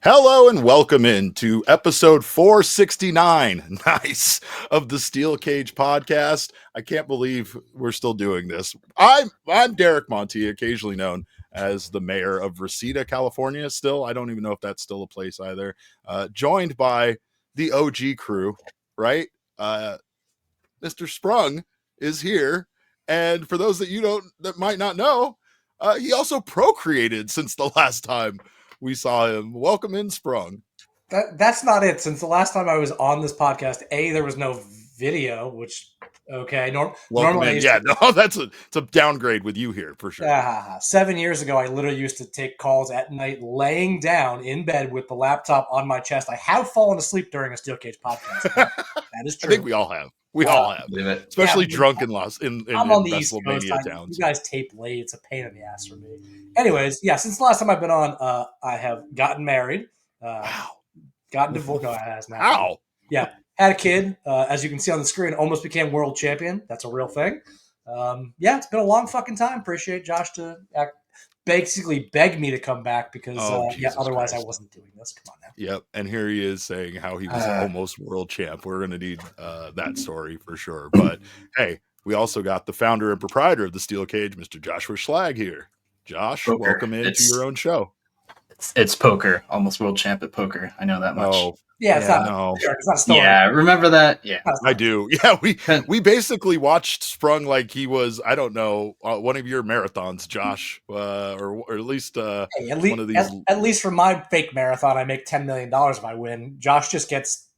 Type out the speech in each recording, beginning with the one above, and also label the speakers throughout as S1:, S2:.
S1: Hello and welcome into episode 469, nice, of the Steel Cage podcast. I can't believe we're still doing this. I'm Derek Monti, occasionally known as the mayor of Reseda, California. Still, I don't even know if that's still a place either. Joined by the OG crew, right? Mr. Sprung is here, and for those that might not know, he also procreated since the last time we saw him. Welcome in, Sprung.
S2: That's not it. Since the last time I was on this podcast, there was no video, which normally
S1: Yeah, no, it's a downgrade with you here for sure.
S2: 7 years ago, I literally used to take calls at night, laying down in bed with the laptop on my chest. I have fallen asleep during a Steel Cage podcast. That is true.
S1: I think we all have. We all have, especially drunk in
S2: I'm on the East Coast.
S1: WrestleMania towns.
S2: You guys tape late. It's a pain in the ass for me. Anyways, yeah, since the last time I've been on, I have gotten married.
S1: Wow.
S2: Gotten divorced. No, I has not.
S1: How?
S2: Yeah, had a kid. As you can see on the screen, almost became world champion. That's a real thing. Yeah, it's been a long fucking time. Appreciate Josh to basically beg me to come back because otherwise Christ. I wasn't doing this. Come on now.
S1: Yep, and here he is saying how he was almost world champ. We're going to need that story for sure. But hey, we also got the founder and proprietor of the Steel Cage, Mr. Joshua Schlag here. Josh, welcome into your own show.
S3: It's poker. Almost world champ at poker. I know that much.
S1: Oh,
S2: yeah, it's not a story.
S3: Yeah, remember that? Yeah,
S1: I do. Yeah, we basically watched Sprung like he was, I don't know, one of your marathons, Josh, or at least one of these.
S2: At least for my fake marathon, I make $10 million if I win. Josh just gets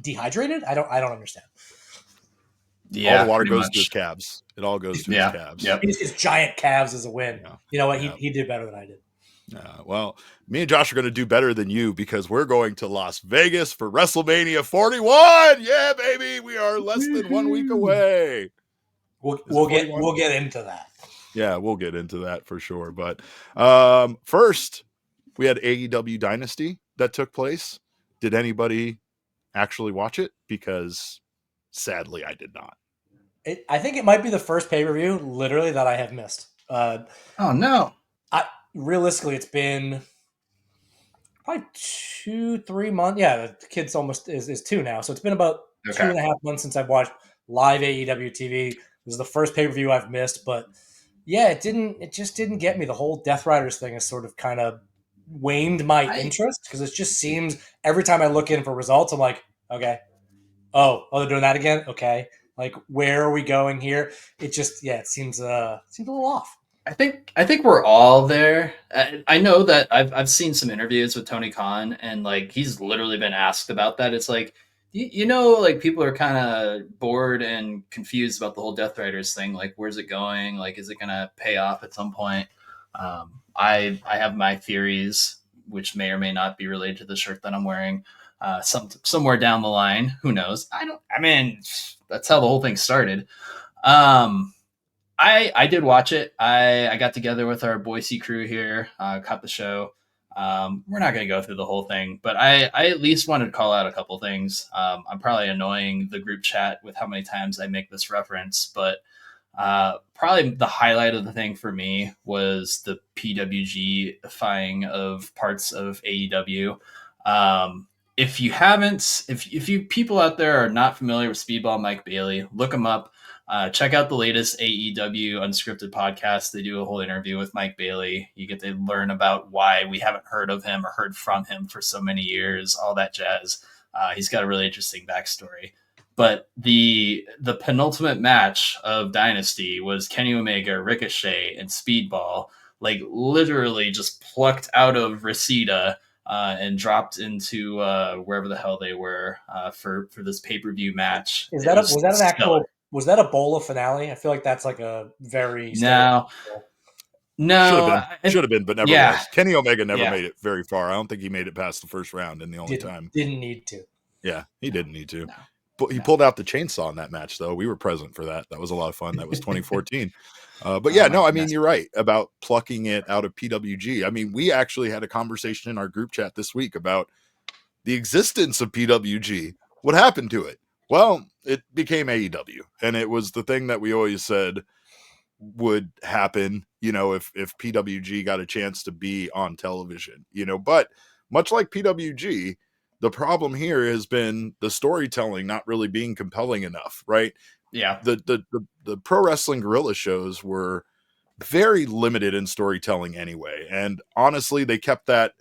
S2: dehydrated. I don't understand.
S1: Yeah, all the water goes to his calves. It all goes to his calves.
S2: Yep. His giant calves is a win. Yeah. You know what? Yeah. He did better than I did.
S1: Well, me and Josh are going to do better than you because we're going to Las Vegas for WrestleMania 41. Yeah, baby, we are less than 1 week away.
S2: We'll get into that.
S1: Yeah, we'll get into that for sure. But first, we had AEW Dynasty that took place. Did anybody actually watch it? Because sadly, I did not.
S2: I think it might be the first pay-per-view, literally, that I have missed.
S3: Oh no.
S2: Realistically, it's been probably 2-3 months. Yeah, the kid's almost is 2 now. So it's been about 2.5 months since I've watched live AEW TV. This is the first pay-per-view I've missed. But yeah, it just didn't get me. The whole Death Riders thing has sort of kind of waned my interest because it just seems every time I look in for results, I'm like, okay. Oh, they're doing that again? Okay. Like, where are we going here? It just, it seems a little off.
S3: I think we're all there. I know that I've seen some interviews with Tony Khan, and like he's literally been asked about that. It's like like people are kind of bored and confused about the whole Death Riders thing. Like, where's it going? Like, is it gonna pay off at some point? I have my theories, which may or may not be related to the shirt that I'm wearing. Somewhere down the line, who knows? I mean, that's how the whole thing started. I did watch it. I got together with our Boise crew here, caught the show. We're not going to go through the whole thing, but I at least wanted to call out a couple things. I'm probably annoying the group chat with how many times I make this reference, but probably the highlight of the thing for me was the PWG-ifying of parts of AEW. If you people out there are not familiar with Speedball Mike Bailey, look him up. Check out the latest AEW Unscripted podcast. They do a whole interview with Mike Bailey. You get to learn about why we haven't heard of him or heard from him for so many years, all that jazz. He's got a really interesting backstory. But the penultimate match of Dynasty was Kenny Omega, Ricochet, and Speedball, like literally just plucked out of Reseda and dropped into wherever the hell they were for this pay-per-view match.
S2: Was that a Bola finale? I feel like that's like a very
S3: no.
S1: Should have been, but never was. Kenny Omega never made it very far. I don't think he made it past the first round, and the only time
S2: didn't need to.
S1: Yeah, he didn't need to. No. But he pulled out the chainsaw in that match, though. We were present for that. That was a lot of fun. That was 2014. But yeah, no, I mean, you're right about plucking it out of PWG. I mean, we actually had a conversation in our group chat this week about the existence of PWG. What happened to it? Well, it became AEW, and it was the thing that we always said would happen, if PWG got a chance to be on television, but much like PWG, the problem here has been the storytelling not really being compelling enough, right?
S3: Yeah.
S1: The pro wrestling guerrilla shows were very limited in storytelling anyway. And honestly, they kept that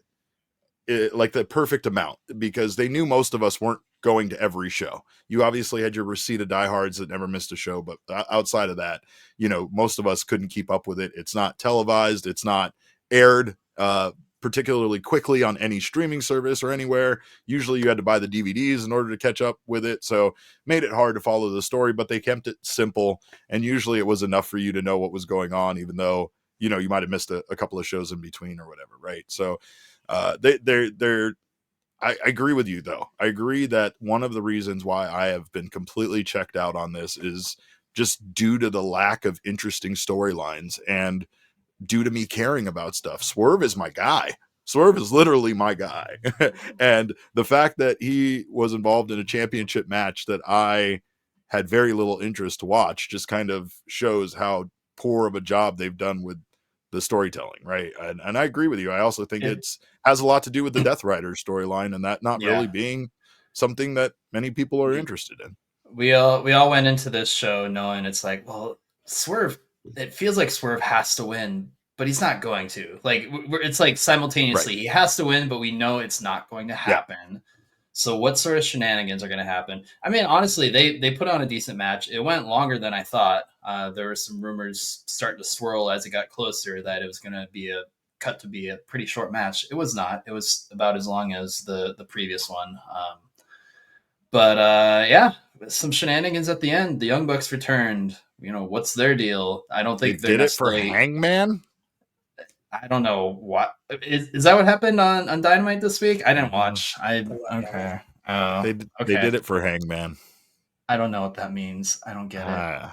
S1: like the perfect amount because they knew most of us weren't going to every show. You obviously had your receipt of diehards that never missed a show, but outside of that, most of us couldn't keep up with it. It's not televised. It's not aired particularly quickly on any streaming service or anywhere. Usually you had to buy the DVDs in order to catch up with it. So made it hard to follow the story, but they kept it simple. And usually it was enough for you to know what was going on, even though, you might have missed a couple of shows in between or whatever. Right. So I agree with you though. I agree that one of the reasons why I have been completely checked out on this is just due to the lack of interesting storylines and due to me caring about stuff. Swerve is my guy. Swerve is literally my guy. And the fact that he was involved in a championship match that I had very little interest to watch just kind of shows how poor of a job they've done with the storytelling, right? And I agree with you. I also think it's has a lot to do with the Death Rider storyline and that not really being something that many people are interested in.
S3: We all went into this show knowing it's like, well, Swerve, it feels like Swerve has to win, but he's not going to. Like it's like simultaneously he has to win, but we know it's not going to happen. Yeah. So what sort of shenanigans are going to happen? I mean, honestly, they put on a decent match. It went longer than I thought. There were some rumors starting to swirl as it got closer that it was going to be a pretty short match. It was not. It was about as long as the previous one. But some shenanigans at the end. The Young Bucks returned. What's their deal? I don't think
S1: they did it for Hangman.
S3: I don't know what is that what happened on Dynamite this week? I didn't watch. Okay.
S1: They did it for Hangman.
S3: I don't know what that means. I don't get it.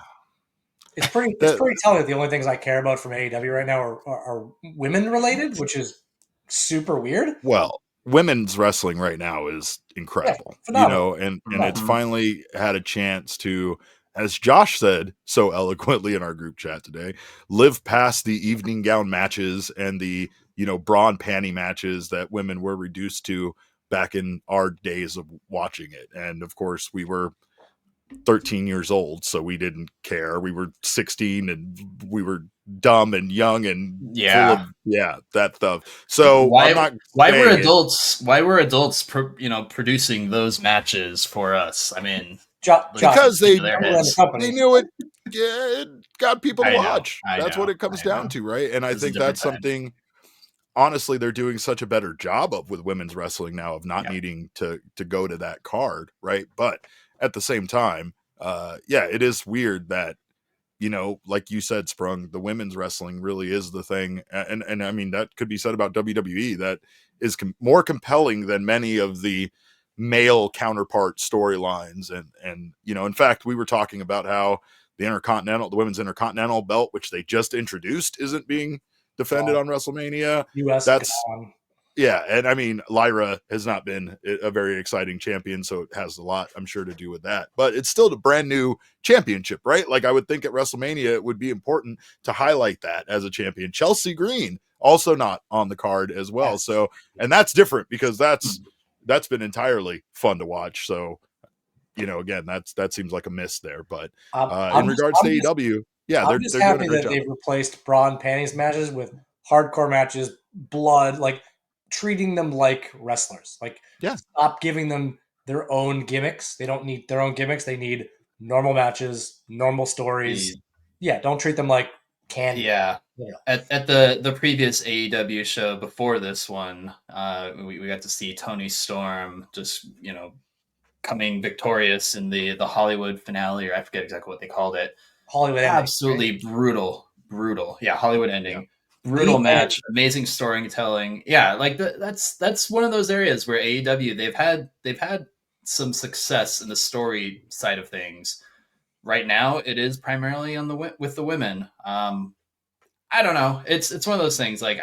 S2: It's pretty telling that the only things I care about from AEW right now are women related, which is super weird.
S1: Well, women's wrestling right now is incredible, and it's finally had a chance to, as Josh said so eloquently in our group chat today, live past the evening gown matches and the, bra and panty matches that women were reduced to back in our days of watching it. And of course we were 13 years old, so we didn't care. We were 16 and we were dumb and young and full of that stuff. So why
S3: were adults producing those matches for us? I mean,
S1: because they knew it got people to watch. That's what it comes down to, right? And I think that's something honestly they're doing such a better job of with women's wrestling now of not needing to go to that card, right? But at the same time, it is weird that, like you said, Sprung, the women's wrestling really is the thing. And I mean, that could be said about WWE that is more compelling than many of the male counterpart storylines. And, in fact, we were talking about how the women's Intercontinental belt, which they just introduced, isn't being defended on WrestleMania. Yeah, and I mean, Lyra has not been a very exciting champion, so it has a lot, I'm sure, to do with that. But it's still a brand new championship, right? Like, I would think at WrestleMania, it would be important to highlight that as a champion. Chelsea Green, also not on the card as well. So, and that's different because that's been entirely fun to watch. So, again, that seems like a miss there. But in regards to AEW,
S2: I'm just happy that they've replaced bra and panties matches with hardcore matches, blood, like treating them like wrestlers. Like, stop giving them their own gimmicks. They don't need their own gimmicks. They need normal matches, normal stories. Don't treat them like candy.
S3: Yeah. At the previous AEW show before this one, we got to see Tony Storm just, coming victorious in the Hollywood finale, or I forget exactly what they called it.
S2: Hollywood ending.
S3: Absolutely brutal. Yeah, Hollywood ending. Yeah. Brutal match, amazing storytelling. Yeah, like that's one of those areas where AEW they've had some success in the story side of things. Right now, it is primarily with the women. I don't know. It's one of those things. Like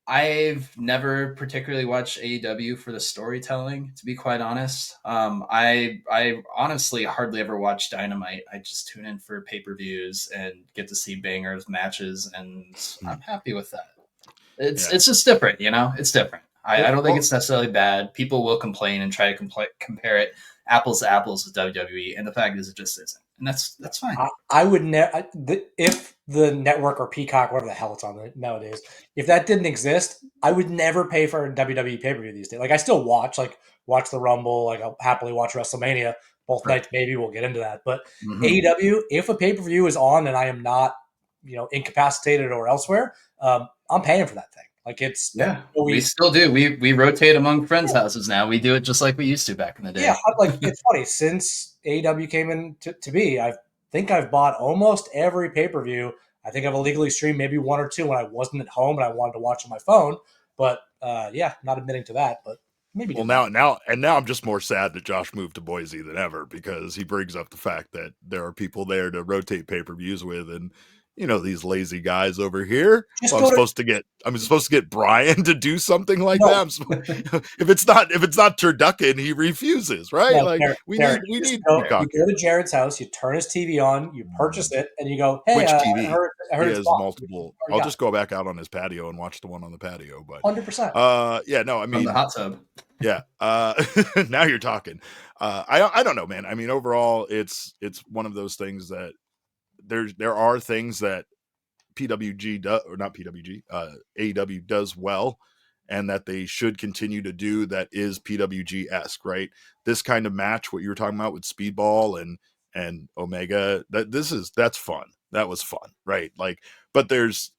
S3: I've never particularly watched AEW for the storytelling, to be quite honest. I honestly hardly ever watch Dynamite. I just tune in for pay-per-views and get to see bangers matches, and I'm happy with that. It's just different, It's different. I don't think it's necessarily bad. People will complain and try to compare it apples to apples with WWE, and the fact is, it just isn't, and that's fine.
S2: I would never if the network or Peacock, whatever the hell it's on nowadays, if that didn't exist, I would never pay for a WWE pay per view these days. Like I still watch the Rumble, like I'll happily watch WrestleMania both nights. Maybe we'll get into that, but AEW, if a pay per view is on and I am not, incapacitated or elsewhere, I'm paying for that thing. Like it's
S3: we still do. We rotate among friends' houses now. We do it just like we used to back in the day.
S2: Yeah, like it's funny since AEW came in to be. I think I've bought almost every pay per view. I think I've illegally streamed maybe one or two when I wasn't at home and I wanted to watch on my phone. But not admitting to that. But maybe.
S1: Well, now I'm just more sad that Josh moved to Boise than ever because he brings up the fact that there are people there to rotate pay per views with, and these lazy guys over here. Well, I'm supposed to get Brian to do something like that. If it's not turducken, he refuses, right?
S2: No,
S1: like
S2: Derek,
S1: we
S2: Derek,
S1: need.
S2: You go to Jared's house, you turn his TV on, you purchase it, and you go, "Hey,
S1: which TV?
S2: I heard
S1: he
S2: it's
S1: has multiple. I'll just go back out on his patio and watch the one on the patio. But
S2: 100%.
S1: Yeah, no, I mean
S3: the hot tub.
S1: Yeah. Now you're talking. I don't know, man. I mean, overall, it's one of those things that there are things that PWG does, or not PWG, AEW does well, and that they should continue to do that is PWG-esque, right? This kind of match, what you were talking about with Speedball and Omega, that's fun. That was fun, right? Like, but there's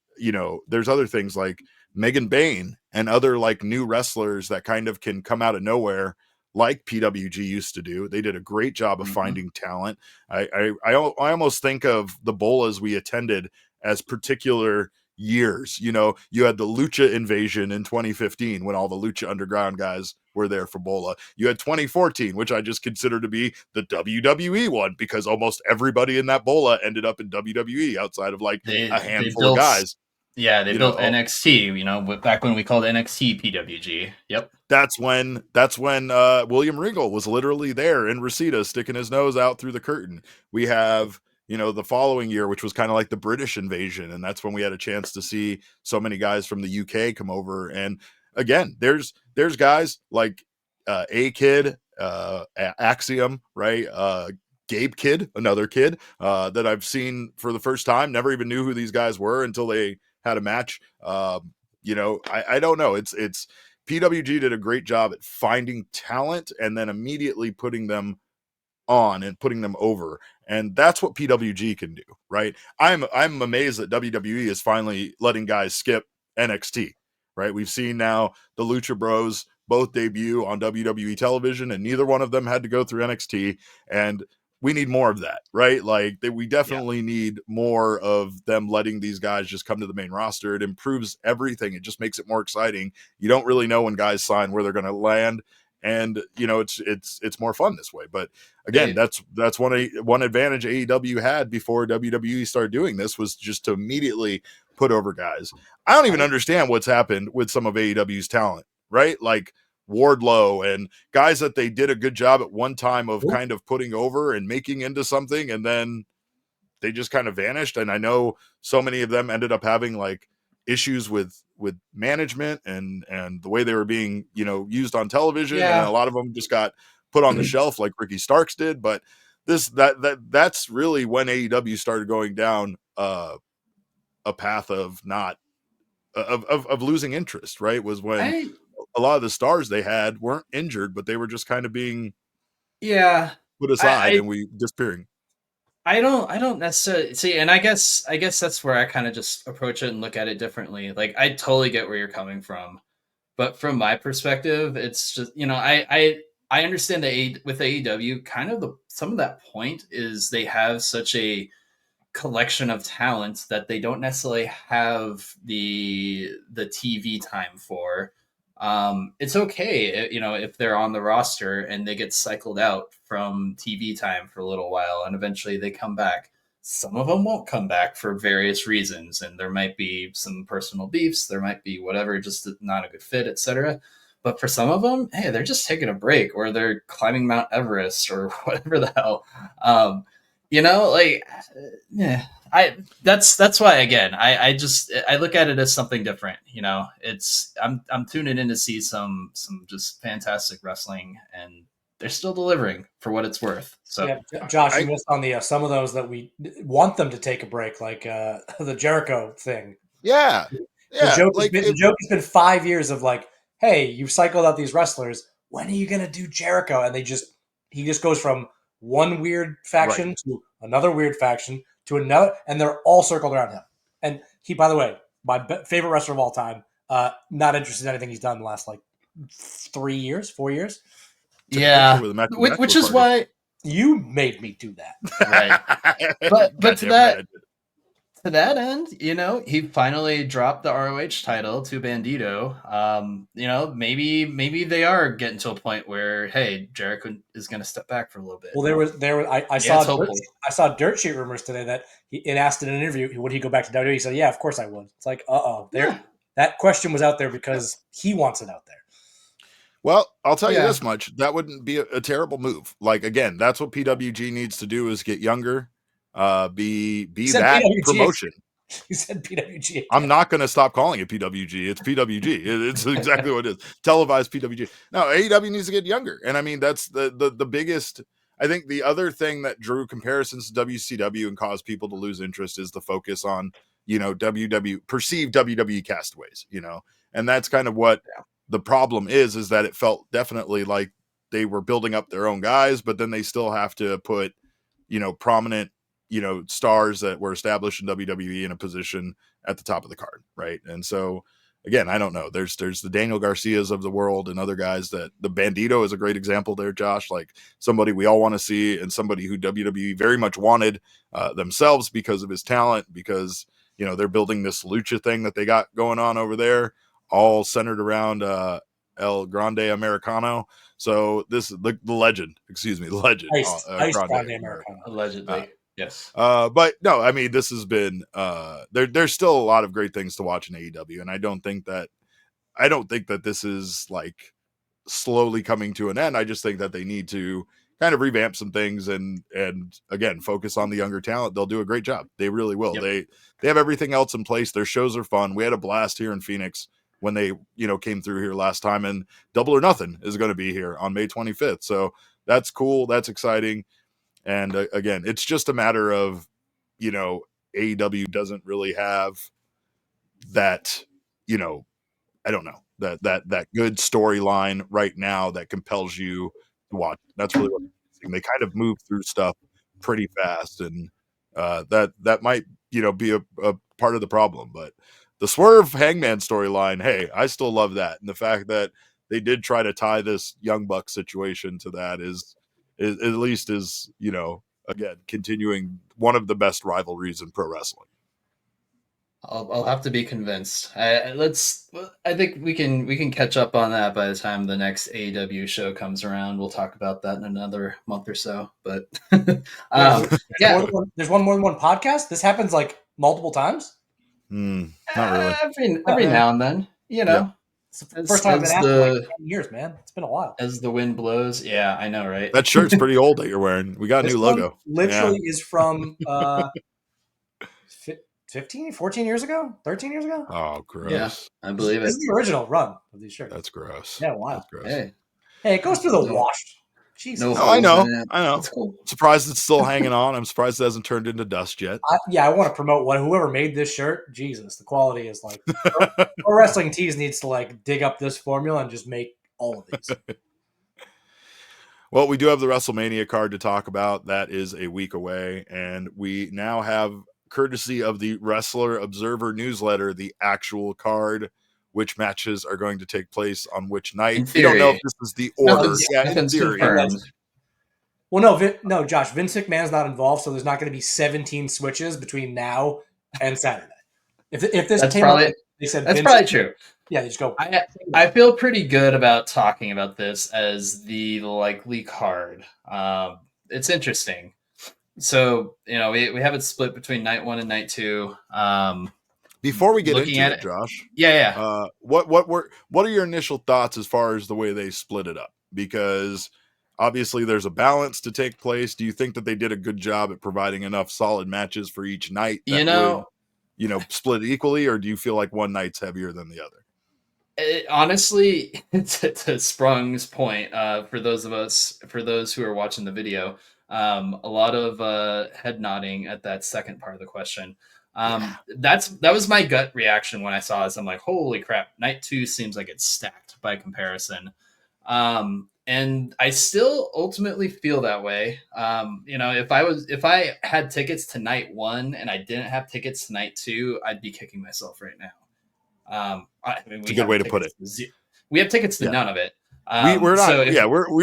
S1: other things like Megan Bain and other like new wrestlers that kind of can come out of nowhere, like PWG used to do. They did a great job of finding talent. I almost think of the bolas we attended as particular years. You had the Lucha Invasion in 2015 when all the Lucha Underground guys were there for Bola. You had 2014, which I just consider to be the WWE one because almost everybody in that Bola ended up in WWE outside of like a handful of guys.
S3: Yeah, they built NXT, back when we called NXT PWG. Yep.
S1: That's when William Regal was literally there in Reseda sticking his nose out through the curtain. We have, the following year, which was kind of like the British invasion. And that's when we had a chance to see so many guys from the UK come over. And again, there's guys like A-Kid, Axiom, right? Gabe Kid, another kid that I've seen for the first time. Never even knew who these guys were until they had a match. I don't know. It's PWG did a great job at finding talent and then immediately putting them on and putting them over. And that's what PWG can do, right? I'm amazed that WWE is finally letting guys skip NXT, right? We've seen now the Lucha Bros both debut on WWE television, and neither one of them had to go through NXT. And we need more of that, right? Like we definitely need more of them letting these guys just come to the main roster. It improves everything. It just makes it more exciting. You don't really know when guys sign where they're going to land. And it's more fun this way. But again, that's one advantage AEW had before WWE started doing this was just to immediately put over guys. I don't even understand what's happened with some of AEW's talent, right? Like Wardlow and guys that they did a good job at one time of kind of putting over and making into something, and then they just kind of vanished. And I know so many of them ended up having like issues with management and the way they were being, used on television. Yeah. And a lot of them just got put on the shelf like Ricky Starks did. But that's really when AEW started going down a path of not of losing interest, right? Was when a lot of the stars they had weren't injured, but they were just kind of being put aside and we disappearing.
S3: I don't necessarily see, and I guess that's where I kind of just approach it and look at it differently. Like I totally get where you're coming from, but from my perspective, it's just I understand that with AEW, kind of some of that point is they have such a collection of talents that they don't necessarily have the TV time for. It's okay, if they're on the roster and they get cycled out from TV time for a little while and eventually they come back. Some of them won't come back for various reasons, and there might be some personal beefs, there might be whatever, just not a good fit, etc. But for some of them, hey, they're just taking a break or they're climbing Mount Everest or whatever the hell. like, yeah. That's why again I look at it as something different. I'm tuning in to see some just fantastic wrestling, and they're still delivering for what it's worth. So
S2: yeah, Josh, you missed on the some of those that we want them to take a break, like the Jericho thing.
S1: Yeah.
S2: The joke
S1: Like
S2: the joke has been 5 years of like, hey, you've cycled out these wrestlers. When are you gonna do Jericho? And he just goes from one weird faction to another weird faction to another, and they're all circled around him. And he, by the way, my favorite wrestler of all time. Not interested in anything he's done in the last like 3 years, 4 years.
S3: yeah, which is why
S2: you made me do that,
S3: right? But to that end, he finally dropped the ROH title to Bandito. Maybe they are getting to a point where, hey, Jericho is going to step back for a little bit.
S2: Well, I saw dirt sheet rumors today that it asked in an interview, would he go back to WWE? He said, yeah, of course I would. It's like, that question was out there because he wants it out there.
S1: Well, I'll tell you this much. That wouldn't be a terrible move. Like, again, that's what PWG needs to do is get younger, be that PWG promotion.
S2: You said PWG. Again.
S1: I'm not going to stop calling it PWG. It's PWG. It's exactly what it is. Televised PWG. No, AEW needs to get younger. And I mean, that's the biggest. I think the other thing that drew comparisons to WCW and caused people to lose interest is the focus on, perceived WWE castaways, and that's kind of what the problem is that it felt definitely like they were building up their own guys, but then they still have to put, prominent, stars that were established in WWE in a position at the top of the card. Right. And so again, I don't know, there's the Daniel Garcias of the world and other guys that the Bandito is a great example there, Josh, like somebody we all want to see and somebody who WWE very much wanted themselves because of his talent, because, they're building this lucha thing that they got going on over there, all centered around El Grande Americano. So this is the legend, the legend.
S2: Ice Grande Americano.
S3: Allegedly. Yes.
S1: But no, I mean, this has been there's still a lot of great things to watch in AEW, and I don't think that this is like slowly coming to an end. I just think that they need to kind of revamp some things and again focus on the younger talent. They'll do a great job. They really will. Yep. They have everything else in place. Their shows are fun. We had a blast here in Phoenix when they came through here last time, and Double or Nothing is going to be here on May 25th. So that's cool. That's exciting. And again, it's just a matter of, AEW doesn't really have that, I don't know, that good storyline right now that compels you to watch. That's really what they kind of move through stuff pretty fast. And that might, be a part of the problem. But the Swerve Hangman storyline, hey, I still love that. And the fact that they did try to tie this Young Buck situation to that is at least again, continuing one of the best rivalries in pro wrestling.
S3: I'll have to be convinced. I think we can catch up on that by the time the next AEW show comes around. We'll talk about that in another month or so. But
S2: there's one more than one podcast. This happens like multiple times.
S1: Not really.
S3: Every now and then,
S2: Yeah. It's the first time I've been asked in like 10 years, man. It's been a while.
S3: As the wind blows. Yeah, I know, right?
S1: That shirt's pretty old that you're wearing. We got a new logo.
S2: Literally is from 14 years ago? 13 years ago?
S1: Oh, gross.
S3: Yeah, I believe it.
S2: This is the original run of these shirts.
S1: That's gross.
S2: Yeah, wow.
S1: That's gross.
S2: Hey, it goes through the wash. Jesus.
S1: No, I know. That's cool. Surprised it's still hanging on. I'm surprised it hasn't turned into dust yet.
S2: I want to promote whoever made this shirt. Jesus, the quality is like Pro Wrestling Tees needs to like dig up this formula and just make all of these.
S1: Well, we do have the WrestleMania card to talk about. That is a week away, and we now have, courtesy of the Wrestler Observer newsletter, the actual card, which matches are going to take place on which night. We don't know if this is the order. In theory.
S2: Well, no, Josh. Vince McMahon's not involved, so there's not going to be 17 switches between now and Saturday. If this
S3: that's
S2: came
S3: probably,
S2: up, they said
S3: that's
S2: Vince
S3: probably true.
S2: Yeah, they just go.
S3: I feel pretty good about talking about this as the likely card. It's interesting. So we have it split between night 1 and night 2.
S1: Before we get into it, Josh, what are your initial thoughts as far as the way they split it up? Because Obviously, there's a balance to take place. Do you think that they did a good job at providing enough solid matches for each night that would, split equally, or do you feel like one night's heavier than the other?
S3: Honestly, to Sprung's point, for those who are watching the video, a lot of head nodding at that second part of the question. That was my gut reaction when I saw this. I'm like, holy crap! Night 2 seems like it's stacked by comparison, and I still ultimately feel that way. If I had tickets to night 1 and I didn't have tickets to night 2, I'd be kicking myself right now.
S1: It's a good way to put it.
S3: We have tickets to none of it.
S1: We're not.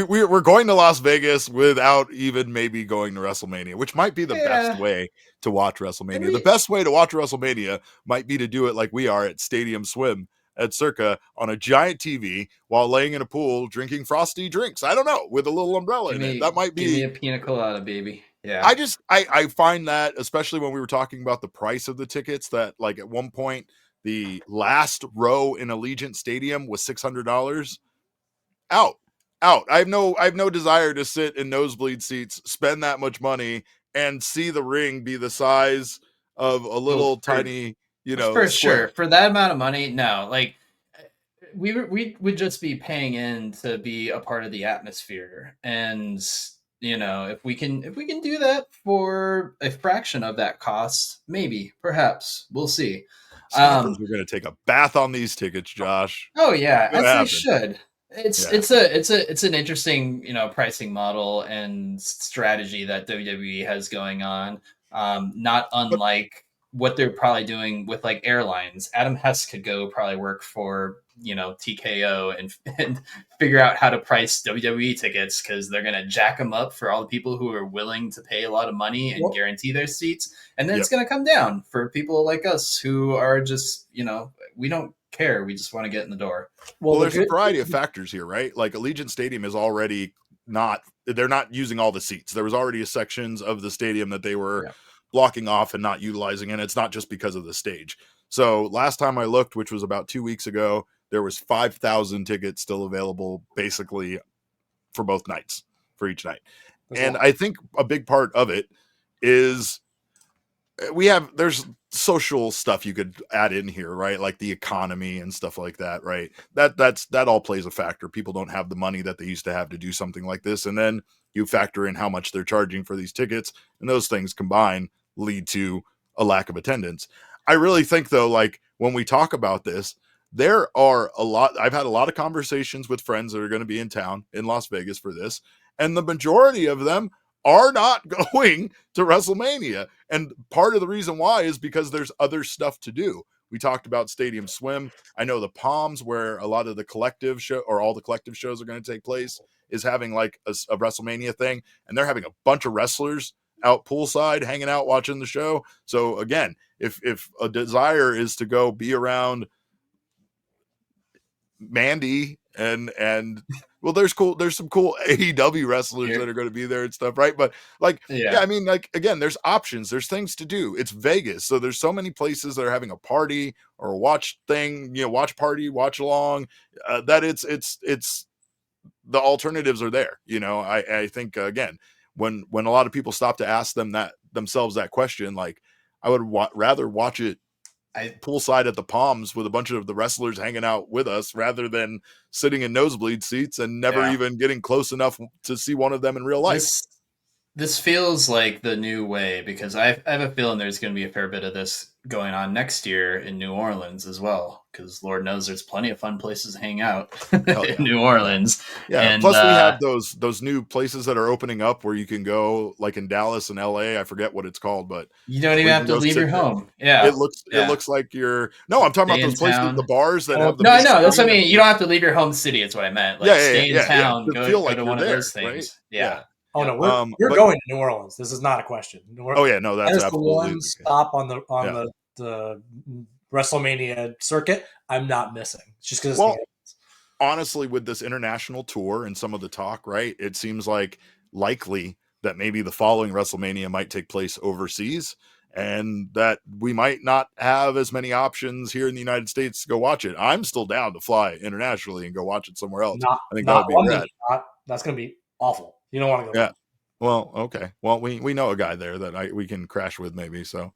S1: We're going to Las Vegas without even maybe going to WrestleMania, which might be the best way to watch WrestleMania. The best way to watch WrestleMania might be to do it like we are at Stadium Swim at Circa on a giant TV while laying in a pool drinking frosty drinks. I don't know, with a little umbrella in it. That might be.
S3: Give me a pina colada, baby. Yeah.
S1: I find that, especially when we were talking about the price of the tickets, that like at one point the last row in Allegiant Stadium was $600. Out. I have no desire to sit in nosebleed seats, spend that much money, and see the ring be the size of a little tiny,
S3: for
S1: square.
S3: Sure. For that amount of money, no. Like we would just be paying in to be a part of the atmosphere, and if we can do that for a fraction of that cost, maybe, perhaps, we'll see.
S1: We're going to take a bath on these tickets, Josh.
S3: Oh yeah, as they should. It's an interesting pricing model and strategy that WWE has going on. Not unlike what they're probably doing with like airlines. Adam Hess could go probably work for TKO and figure out how to price WWE tickets, because they're going to jack them up for all the people who are willing to pay a lot of money and guarantee their seats, and then it's going to come down for people like us who are just we don't care, we just want to get in the door.
S1: Well, there's a variety of factors here, right? Like Allegiant Stadium is already they're not using all the seats. There was already sections of the stadium that they were blocking off and not utilizing, and it's not just because of the stage. So last time I looked, which was about 2 weeks ago, there was 5,000 tickets still available basically for both nights, for each night. And I think a big part of it is there's social stuff you could add in here, right? Like the economy and stuff like that, right? That all plays a factor. People don't have the money that they used to have to do something like this. And then you factor in how much they're charging for these tickets, and those things combined lead to a lack of attendance. I really think though, like when we talk about this, I've had a lot of conversations with friends that are going to be in town in Las Vegas for this, and the majority of them are not going to WrestleMania. And part of the reason why is because there's other stuff to do. We talked about Stadium Swim. I know the Palms, where a lot of the collective show or all the collective shows are going to take place, is having like a WrestleMania thing, and they're having a bunch of wrestlers out poolside hanging out watching the show. So again, if a desire is to go be around Mandy and well, there's some cool AEW wrestlers that are going to be there and stuff, right? But I mean, like again, there's options, there's things to do. It's Vegas, so there's so many places that are having a party or a watch thing, watch party, watch along. That it's the alternatives are there. I think again, when a lot of people stop to ask themselves that question, like I would rather watch it poolside at the Palms with a bunch of the wrestlers hanging out with us rather than sitting in nosebleed seats and never even getting close enough to see one of them in real life.
S3: This feels like the new way, because I have a feeling there's going to be a fair bit of this going on next year in New Orleans as well, because Lord knows there's plenty of fun places to hang out in New Orleans.
S1: Yeah, and plus we have those new places that are opening up where you can go, like in Dallas and LA. I forget what it's called, but
S3: you don't even have to leave your home. Yeah,
S1: it looks like you're. No, I'm talking about those places, the bars that have the.
S3: No, I know. That's what I mean. You don't have to leave your home city. It's what I meant. Like stay in town, go to one of those things. Right? Yeah.
S2: Oh no, we're going to New Orleans. This is not a question.
S1: That's absolutely
S2: the one stop on the WrestleMania circuit I'm not missing. It's just because
S1: honestly, with this international tour and some of the talk, right, it seems like likely that maybe the following WrestleMania might take place overseas, and that we might not have as many options here in the United States to go watch it. I'm still down to fly internationally and go watch it somewhere else. I think that would be rad.
S2: That's going to be awful. You don't want to go.
S1: Yeah. Well, okay. Well, we know a guy there that we can crash with maybe. So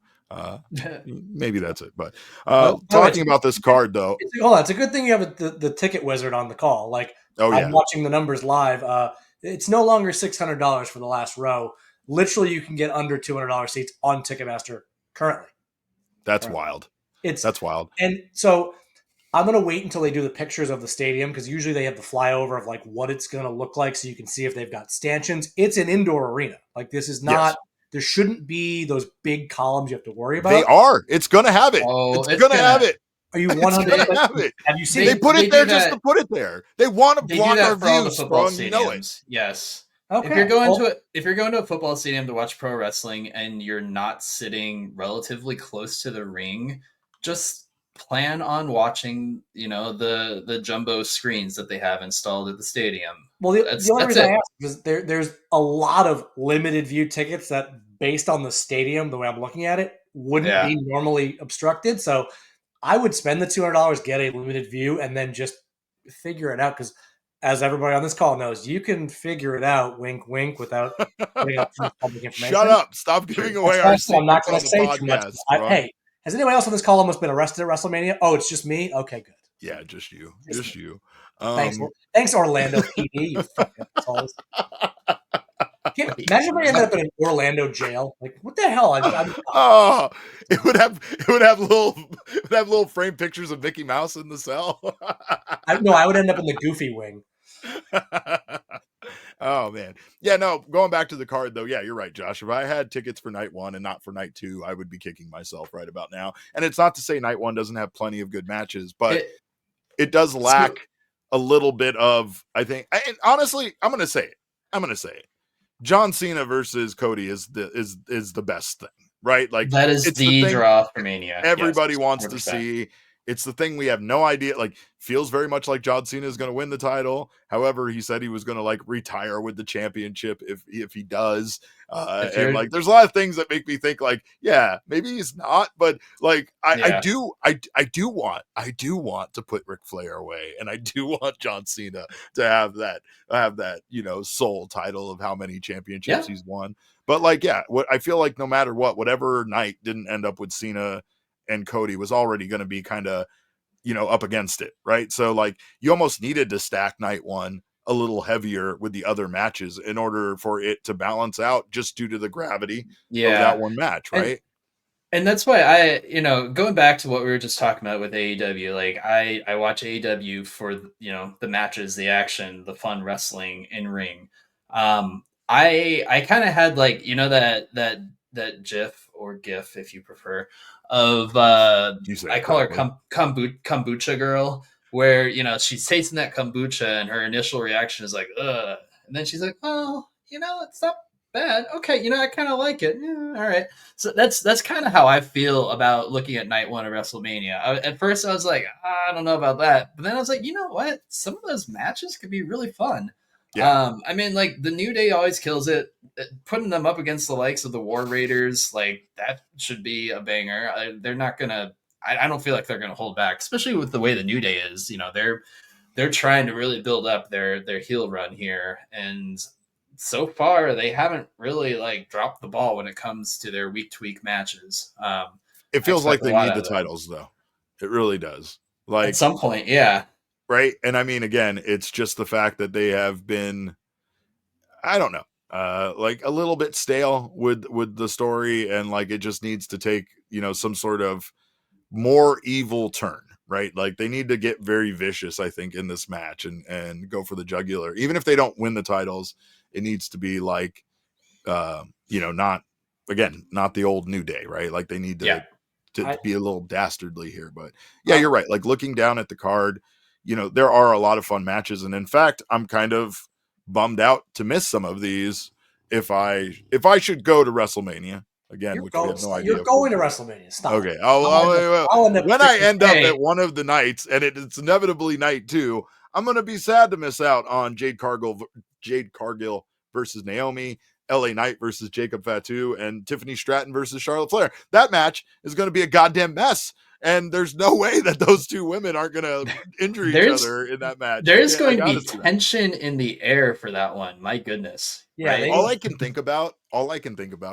S1: maybe that's it. But talking about this card though,
S2: hold on, it's a good thing you have the ticket wizard on the call. Like I'm watching the numbers live. It's no longer $600 for the last row. Literally, you can get under $200 seats on Ticketmaster currently.
S1: That's wild. That's wild.
S2: And so I'm going to wait until they do the pictures of the stadium because usually they have the flyover of like what it's going to look like so you can see if they've got stanchions. It's an indoor arena. Like this is not, there shouldn't be those big columns you have to worry about.
S1: They are. It's going to have it. It's going to have it.
S2: Are you 100%?
S1: Have it.
S2: Have you seen
S1: They put it there just to put it there. They want to block our views, Sprung. You know it.
S3: Yes.
S2: Okay.
S3: If you're going to a football stadium to watch pro wrestling and you're not sitting relatively close to the ring, just plan on watching, the jumbo screens that they have installed at the stadium.
S2: Well, the only reason I ask is there's a lot of limited view tickets that, based on the stadium, the way I'm looking at it, wouldn't be normally obstructed. So I would spend the $200, get a limited view, and then just figure it out because, as everybody on this call knows, you can figure it out, wink, wink, without putting up public information.
S1: Shut up. Stop giving away our secrets.
S2: I'm not going to say too much. Hey, has anybody else on this call almost been arrested at WrestleMania? Oh, it's just me? Okay, good.
S1: Yeah, just you. Just you.
S2: Thanks, Orlando PD, you fucking assholes. Imagine if I ended up in an Orlando jail. Like, what the hell?
S1: It would have little frame pictures of Mickey Mouse in the cell.
S2: I would end up in the Goofy wing.
S1: Oh man. Yeah, no, going back to the card though. Yeah, you're right, Josh. If I had tickets for night 1 and not for night 2, I would be kicking myself right about now. And it's not to say night 1 doesn't have plenty of good matches, but it does lack a little bit of, I think, and honestly, I'm going to say it. John Cena versus Cody is the best thing, right? Like
S3: that is the draw for Mania.
S1: Everybody wants to see. It's the thing we have no idea. Like, feels very much like John Cena is going to win the title. However, he said he was going to like retire with the championship if he does. And like, there's a lot of things that make me think like, yeah, maybe he's not. But like, I do want to put Ric Flair away, and I do want John Cena to have that sole title of how many championships he's won. But like, what I feel like no matter whatever night didn't end up with Cena and Cody was already going to be kind of, up against it. Right. So like you almost needed to stack night 1 a little heavier with the other matches in order for it to balance out just due to the gravity of that one match. Right.
S3: And that's why going back to what we were just talking about with AEW, like I watch AEW for, the matches, the action, the fun wrestling in ring. I kind of had like, that GIF or GIF, if you prefer, of I call her kombucha girl, where she's tasting that kombucha and her initial reaction is like, ugh, and then she's like, oh, it's not bad. Okay, I kind of like it. Yeah, all right. So that's kind of how I feel about looking at night 1 of WrestleMania. At first, I was like, I don't know about that, but then I was like, you know what? Some of those matches could be really fun. Yeah. I mean, like the New Day always kills it. Putting them up against the likes of the War Raiders, like that should be a banger. They're not gonna. I don't feel like they're gonna hold back, especially with the way the New Day is. They're trying to really build up their heel run here, and so far they haven't really like dropped the ball when it comes to their week to week matches.
S1: It feels like they need the titles, though. It really does. Like
S3: at some point, yeah.
S1: Right. And I mean, again, it's just the fact that they have been, I don't know, like a little bit stale with the story. And like, it just needs to take, some sort of more evil turn, right? Like they need to get very vicious, I think, in this match and go for the jugular. Even if they don't win the titles, it needs to be like, not the old New Day, right? Like they need to be a little dastardly here. But yeah, you're right. Like looking down at the card, there are a lot of fun matches. And in fact, I'm kind of bummed out to miss some of these. If I should go to WrestleMania again, which we have no idea.
S2: You're going to WrestleMania. Stop.
S1: Okay. When I end up at one of the nights and it's inevitably night 2, I'm going to be sad to miss out on Jade Cargill versus Naomi. LA Knight versus Jacob Fatu and Tiffany Stratton versus Charlotte Flair. That match is going to be a goddamn mess. And there's no way that those two women aren't going to injure each other in that match.
S3: There's going to be tension in the air for that one. My goodness.
S2: Yeah.
S3: Right?
S1: All I can think about,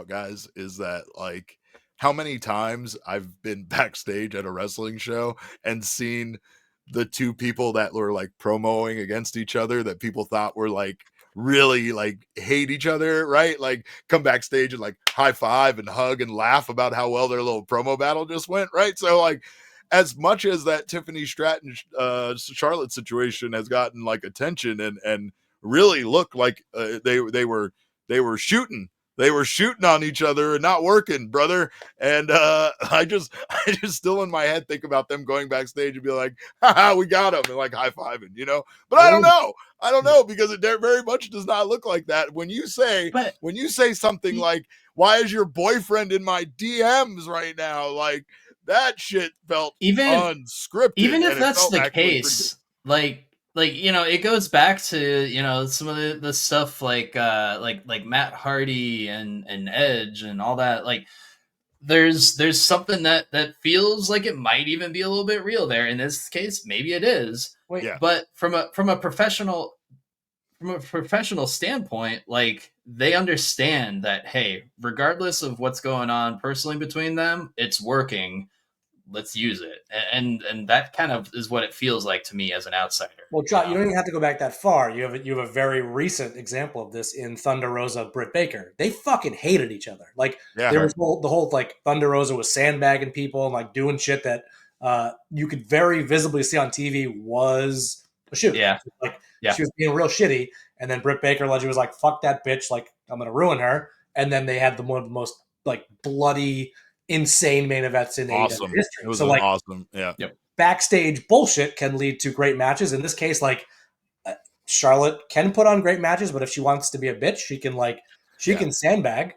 S1: guys, is that like how many times I've been backstage at a wrestling show and seen the two people that were like promoing against each other that people thought were like really like hate each other, right? Like come backstage and like high five and hug and laugh about how well their little promo battle just went, right? So like as much as that Tiffany Stratton Charlotte situation has gotten like attention and really looked like they were shooting on each other and not working, brother. And I just still in my head think about them going backstage and be like, haha, we got him, and like high-fiving, you know. But I don't know because it very much does not look like that. When you say something like, why is your boyfriend in my DMs right now? Like that shit felt unscripted.
S3: Even if that's the case, like it goes back to some of the stuff like Matt Hardy and Edge and all that. Like there's something that feels like it might even be a little bit real there. In this case, maybe it is. But from a professional standpoint, like they understand that, hey, regardless of what's going on personally between them, it's working. Let's use it. And that kind of is what it feels like to me as an outsider.
S2: Well, John, you don't even have to go back that far. You have a very recent example of this in Thunder Rosa, Britt Baker. They fucking hated each other. Like there was the whole like Thunder Rosa was sandbagging people and like doing shit that you could very visibly see on TV was a shoot. She was being real shitty. And then Britt Baker allegedly was like, fuck that bitch. Like I'm going to ruin her. And then they had one of the most like bloody, insane main events in AEW history.
S1: It was awesome. Yeah.
S2: Yep. Backstage bullshit can lead to great matches. In this case, like Charlotte can put on great matches, but if she wants to be a bitch, she can sandbag.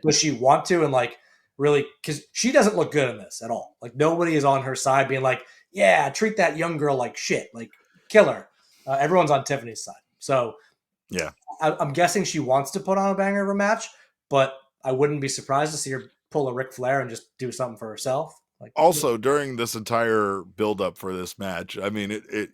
S2: Does she want to? And like really, because she doesn't look good in this at all. Like nobody is on her side being like, yeah, treat that young girl like shit, like kill her. Everyone's on Tiffany's side. So
S1: yeah,
S2: I'm guessing she wants to put on a banger of a match, but I wouldn't be surprised to see her pull a Ric Flair and just do something for herself. Like
S1: also during this entire build up for this match, I mean it's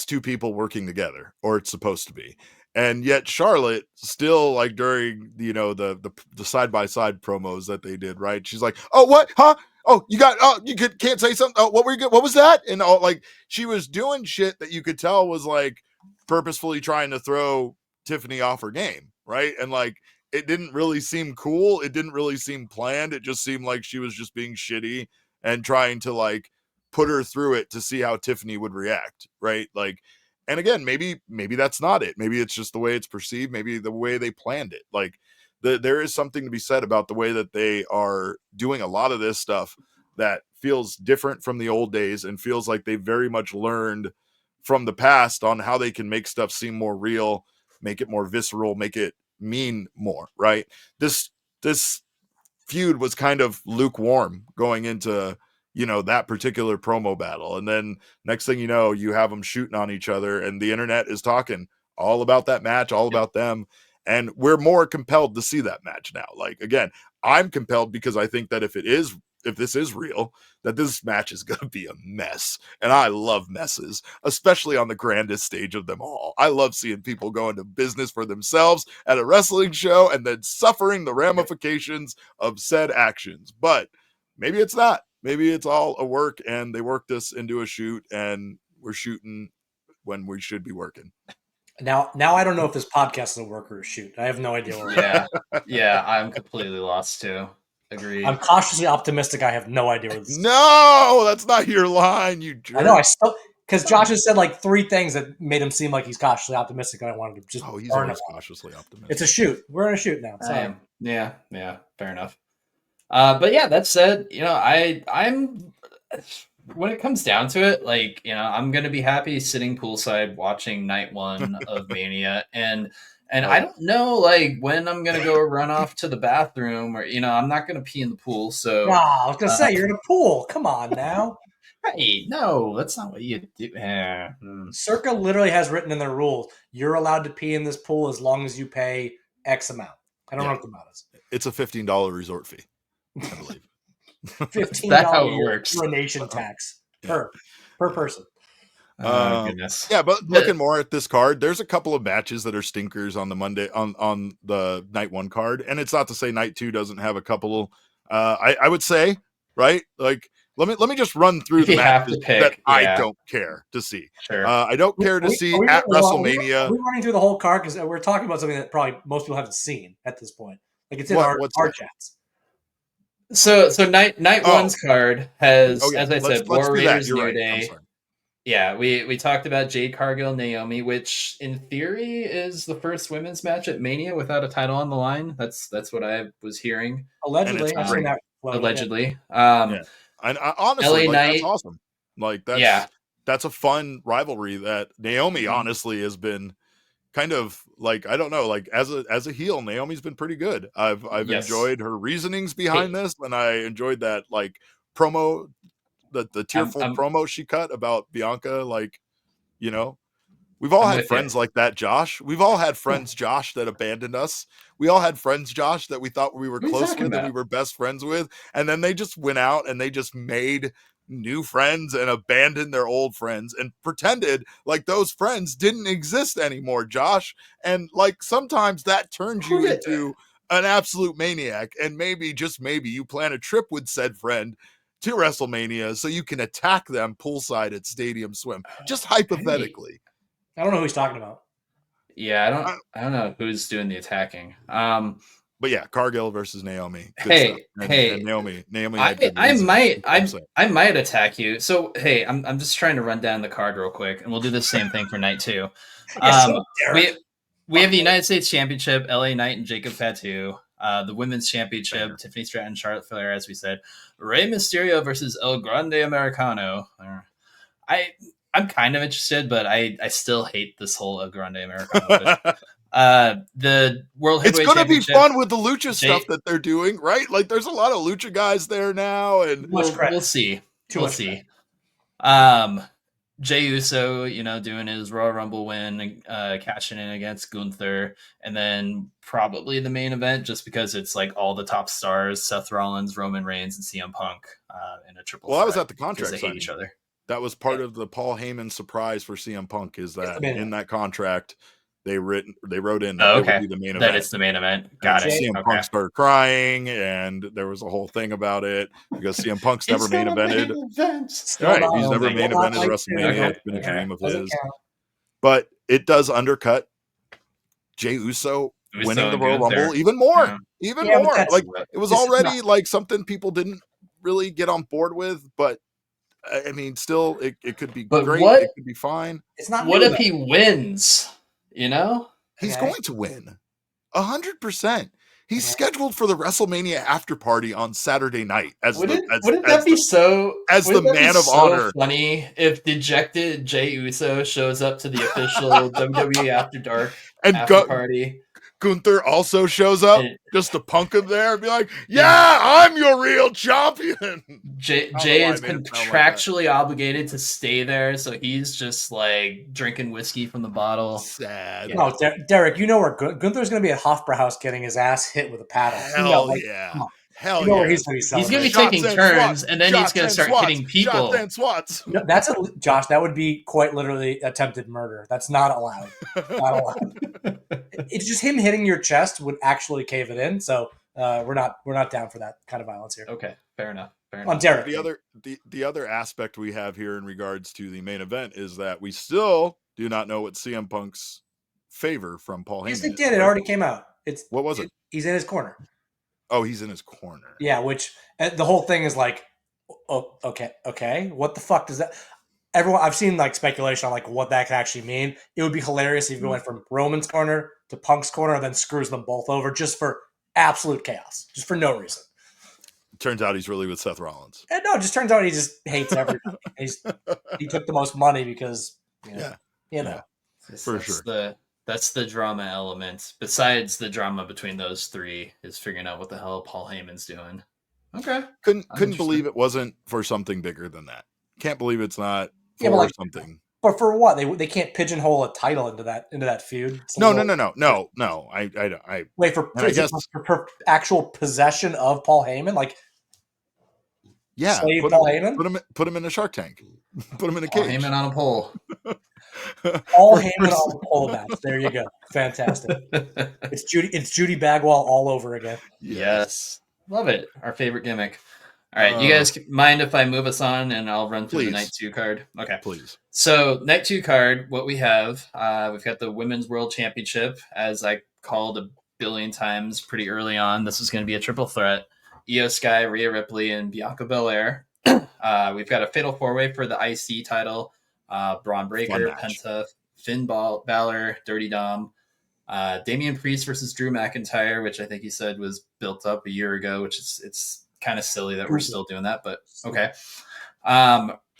S1: two people working together, or it's supposed to be. And yet Charlotte still like during the side by side promos that they did, right? She's like, "Oh, what? Huh? Oh, can't say something. Oh, what were you? What was that?" And all like she was doing shit that you could tell was like purposefully trying to throw Tiffany off her game, right? And like it didn't really seem cool. It didn't really seem planned. It just seemed like she was just being shitty and trying to like put her through it to see how Tiffany would react, right? Like, and again, maybe that's not it. Maybe it's just the way it's perceived. Maybe the way they planned it. Like there is something to be said about the way that they are doing a lot of this stuff that feels different from the old days and feels like they very much learned from the past on how they can make stuff seem more real, make it more visceral, make it mean more, right? This feud was kind of lukewarm going into that particular promo battle, and then next thing you know, you have them shooting on each other, and the internet is talking all about that match, all about them, and we're more compelled to see that match now. Like again, I'm compelled because I think that if this is real, that this match is going to be a mess. And I love messes, especially on the grandest stage of them all. I love seeing people go into business for themselves at a wrestling show and then suffering the ramifications of said actions. But maybe it's not. Maybe it's all a work and they worked us into a shoot and we're shooting when we should be working.
S2: Now I don't know if this podcast is a work or a shoot. I have no idea where we're
S3: at. Yeah, I'm completely lost too. Agreed.
S2: I'm cautiously optimistic. I have no idea where this is.
S1: No, that's not your line, you jerk.
S2: I know. Because Josh has said like 3 things that made him seem like he's cautiously optimistic, and I wanted to just.
S1: Oh, he's always cautiously optimistic.
S2: It's a shoot. We're in a shoot now.
S3: I am. Yeah, fair enough. But yeah, that said, I'm when it comes down to it, like I'm gonna be happy sitting poolside watching night 1 of Mania, and I don't know like when I'm gonna go run off to the bathroom, or I'm not gonna pee in the pool. So
S2: I was gonna say you're in a pool. Come on now.
S3: Hey, no, that's not what you do.
S2: Circa literally has written in their rules, you're allowed to pee in this pool as long as you pay X amount. I don't know what the amount is.
S1: It's a $15 resort fee, I believe.
S2: $15 urination tax per person.
S3: Goodness.
S1: Yeah, but looking more at this card, there's a couple of matches that are stinkers on the Monday on the night 1 card, and it's not to say night 2 doesn't have a couple. I would say, right, like let me just run through the matches that I don't care to see.
S3: Sure.
S1: I don't care to see at WrestleMania.
S2: Are we running through the whole card because we're talking about something that probably most people haven't seen at this point? Like it's in our chats.
S3: So night 1's card has, as I said, War Raiders New Day. Yeah, we talked about Jade Cargill, Naomi, which in theory is the first women's match at Mania without a title on the line. That's what I was hearing.
S2: Allegedly,
S3: allegedly.
S1: And honestly,
S3: LA
S1: Knight, that's awesome. Like that's a fun rivalry that Naomi honestly has been kind of like, I don't know, like as a heel, Naomi's been pretty good. I've enjoyed her reasonings behind this, and I enjoyed that like promo, the tearful promo she cut about Bianca. Like, you know, we've all had friends like that, Josh. We've all had friends, Josh, that abandoned us. We all had friends, Josh, that we thought we were close with and we were best friends with, and then they just went out and they just made new friends and abandoned their old friends and pretended like those friends didn't exist anymore, Josh. And like sometimes that turns you into an absolute maniac, and maybe, just maybe, you plan a trip with said friend to WrestleMania so you can attack them poolside at Stadium Swim. Just hypothetically.
S2: I don't know who he's talking about.
S3: Yeah, I don't know who's doing the attacking.
S1: But yeah, Cargill versus Naomi.
S3: And
S1: Naomi.
S3: I might attack you. So hey, I'm just trying to run down the card real quick, and we'll do the same thing for night 2. We have the United States Championship, LA Knight and Jacob Fatu. The Women's Championship, Tiffany Stratton, Charlotte Flair, as we said. Rey Mysterio versus El Grande Americano. I'm kind of interested, but I still hate this whole El Grande Americano. The World Heavyweight
S1: It's going to be fun with the lucha stuff that they're doing, right? Like, there's a lot of lucha guys there now, and
S3: we'll see. We'll see. Jey Uso, doing his Royal Rumble win, cashing in against Gunther, and then probably the main event, just because it's like all the top stars: Seth Rollins, Roman Reigns, and CM Punk in a triple.
S1: Well, I was at the contract.
S3: They hate each other.
S1: That was part of the Paul Heyman surprise for CM Punk, is that in that contract they wrote in that it would be the main event.
S3: That it's the main event. Got it.
S1: CM Punk started crying, and there was a whole thing about it because CM Punk's never main evented. Right, he's never main evented WrestleMania. It's been a dream of his. But it does undercut Jey Uso winning the Royal Rumble even more. Even more. Like, it was already like something people didn't really get on board with, but I mean, still, it could be great. It could be fine.
S2: It's not.
S3: What if he wins?
S1: He's going to win 100%. He's scheduled for the WrestleMania after party on Saturday night.
S3: Wouldn't that be the
S1: man of honor?
S3: Funny if dejected Jey Uso shows up to the official WWE After Dark after party.
S1: Gunther also shows up just to punk him there and be like, "Yeah, I'm your real champion."
S3: Jay is contractually obligated to stay there, so he's just like drinking whiskey from the bottle.
S1: Sad.
S2: No, Derek, you know where Gunther's going to be at Hofbrauhaus getting his ass hit with a paddle.
S1: Hell yeah. Hell
S2: yeah.
S1: He's
S3: going to be taking turns, and then he's going to start hitting people.
S1: Swats.
S2: No, Josh, that would be quite literally attempted murder. That's not allowed. Not allowed. It's just him hitting your chest would actually cave it in. So we're not down for that kind of violence here.
S3: Okay, fair enough.
S2: On Derek.
S1: The other aspect we have here in regards to the main event is that we still do not know what CM Punk's favor from Paul Heyman.
S2: Yes, it did. It already came out.
S1: What was it?
S2: He's in his corner.
S1: Oh, he's in his corner.
S2: Yeah, which the whole thing is like, oh, okay. What the fuck does that? Everyone, I've seen like speculation on like what that could actually mean. It would be hilarious if you went from Roman's corner to Punk's corner and then screws them both over just for absolute chaos, just for no reason.
S1: Turns out he's really with Seth Rollins.
S2: And no, it just turns out he just hates everybody. He took the most money because,
S1: for sure.
S3: That's the drama element. Besides the drama between those three is figuring out what the hell Paul Heyman's doing. Okay.
S1: Couldn't believe it wasn't for something bigger than that. Can't believe it's not
S2: Yeah,
S1: for something.
S2: But for what? They can't pigeonhole a title into that feud.
S1: No. I
S2: wait for
S1: and I guess
S2: for actual possession of Paul Heyman, like save
S1: put
S2: Paul Heyman.
S1: Put him in a Shark Tank. Put him in a
S3: Paul
S1: cage.
S3: Heyman on a pole.
S2: Paul Heyman on the pole match. There you go. Fantastic. It's Judy Bagwell all over again.
S3: Yes. Love it. Our favorite gimmick. All right, you guys mind if I move us on and I'll run through the night 2 card? Okay.
S1: Please.
S3: So, night 2 card, what we have, we've got the Women's World Championship, as I called a billion times pretty early on. This is going to be a triple threat. Io Sky, Rhea Ripley, and Bianca Belair. We've got a fatal 4-way for the IC title. Braun Breaker, Penta, Finn Balor, Dirty Dom. Damian Priest versus Drew McIntyre, which I think he said was built up a year ago, which it's kind of silly that we're still doing that, but okay.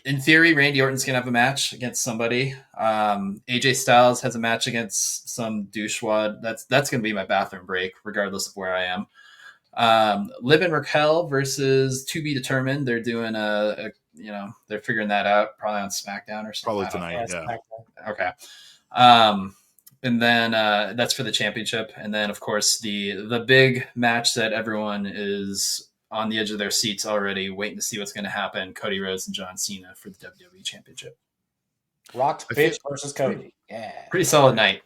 S3: In theory, Randy Orton's gonna have a match against somebody. AJ Styles has a match against some douchewad. That's gonna be my bathroom break, regardless of where I am. Liv and Raquel versus To Be Determined. They're doing they're figuring that out probably on SmackDown or something.
S1: Probably tonight, yeah.
S3: Okay. And then that's for the championship. And then, of course, the big match that everyone is on the edge of their seats already, waiting to see what's going to happen. Cody Rhodes and John Cena for the WWE Championship.
S2: Rocked bitch versus Cody. Yeah.
S3: Pretty solid night.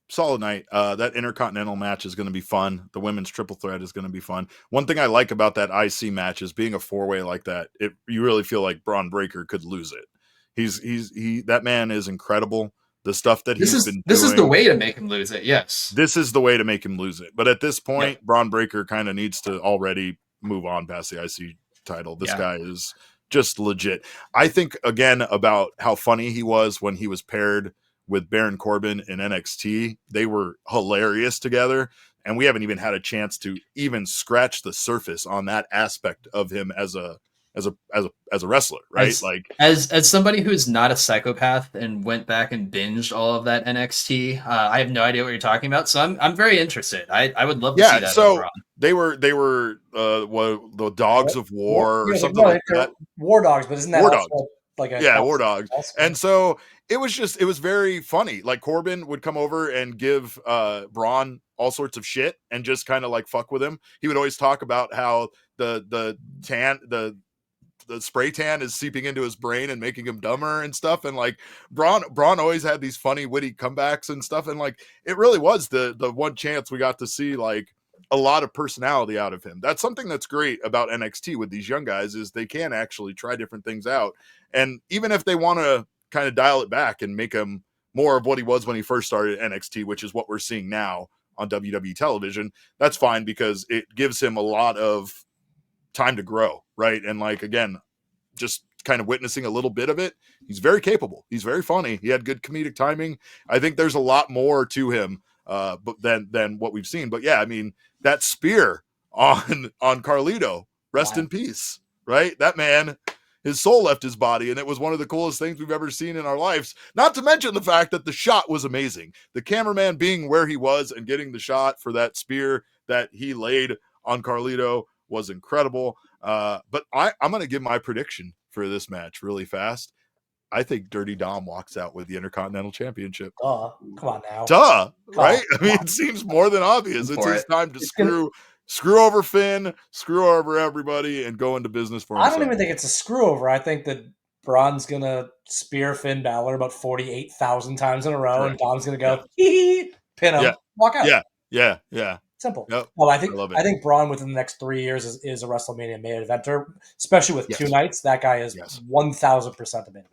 S1: Solid night. That Intercontinental match is going to be fun. The women's triple threat is going to be fun. One thing I like about that IC match is being a 4-way like that. You really feel like Braun Breaker could lose it. That man is incredible. The stuff that he's been doing.
S3: This is the way to make him lose it. Yes.
S1: This is the way to make him lose it. But at this point, Braun Breaker kind of needs to already move on past the IC title. This guy is just legit. I think, again, about how funny he was when he was paired with Baron Corbin in NXT. They were hilarious together. And we haven't even had a chance to even scratch the surface on that aspect of him as a wrestler, right?
S3: As somebody who's not a psychopath and went back and binged all of that NXT, I have no idea what you're talking about. So I'm very interested. I would love to see that.
S1: So they were the Dogs of War or something like that.
S2: War Dogs, but isn't that
S1: War Dogs? War Dogs.
S2: Also.
S1: And so it was very funny. Like Corbin would come over and give Braun all sorts of shit and just kind of like fuck with him. He would always talk about how the spray tan is seeping into his brain and making him dumber and stuff. And like Braun always had these funny, witty comebacks and stuff. And like, it really was the one chance we got to see like a lot of personality out of him. That's something that's great about NXT with these young guys is they can actually try different things out. And even if they want to kind of dial it back and make him more of what he was when he first started NXT, which is what we're seeing now on WWE television, that's fine because it gives him a lot of time to grow, right? And like, again, just kind of witnessing a little bit of it, he's very capable. He's very funny. He had good comedic timing. I think there's a lot more to him but than what we've seen. But yeah, I mean, that spear on Carlito, rest in peace, right? That man, his soul left his body, and it was one of the coolest things we've ever seen in our lives. Not to mention the fact that the shot was amazing. The cameraman being where he was and getting the shot for that spear that he laid on Carlito was incredible. But I'm going to give my prediction for this match really fast. I think Dirty Dom walks out with the Intercontinental Championship.
S2: Come on now.
S1: Right? I mean, it seems more than obvious. It's his time to screw over Finn, screw over everybody, and go into business for himself.
S2: I don't even think it's a screw over. I think that Braun's going to spear Finn Balor about 48,000 times in a row, and Dom's going to go, pin him, walk out.
S1: Yeah.
S2: Simple.
S1: Yep.
S2: Well, I think Braun within the next 3 years is a WrestleMania main eventer, especially with 2 nights. That guy is 1,000% a main eventer.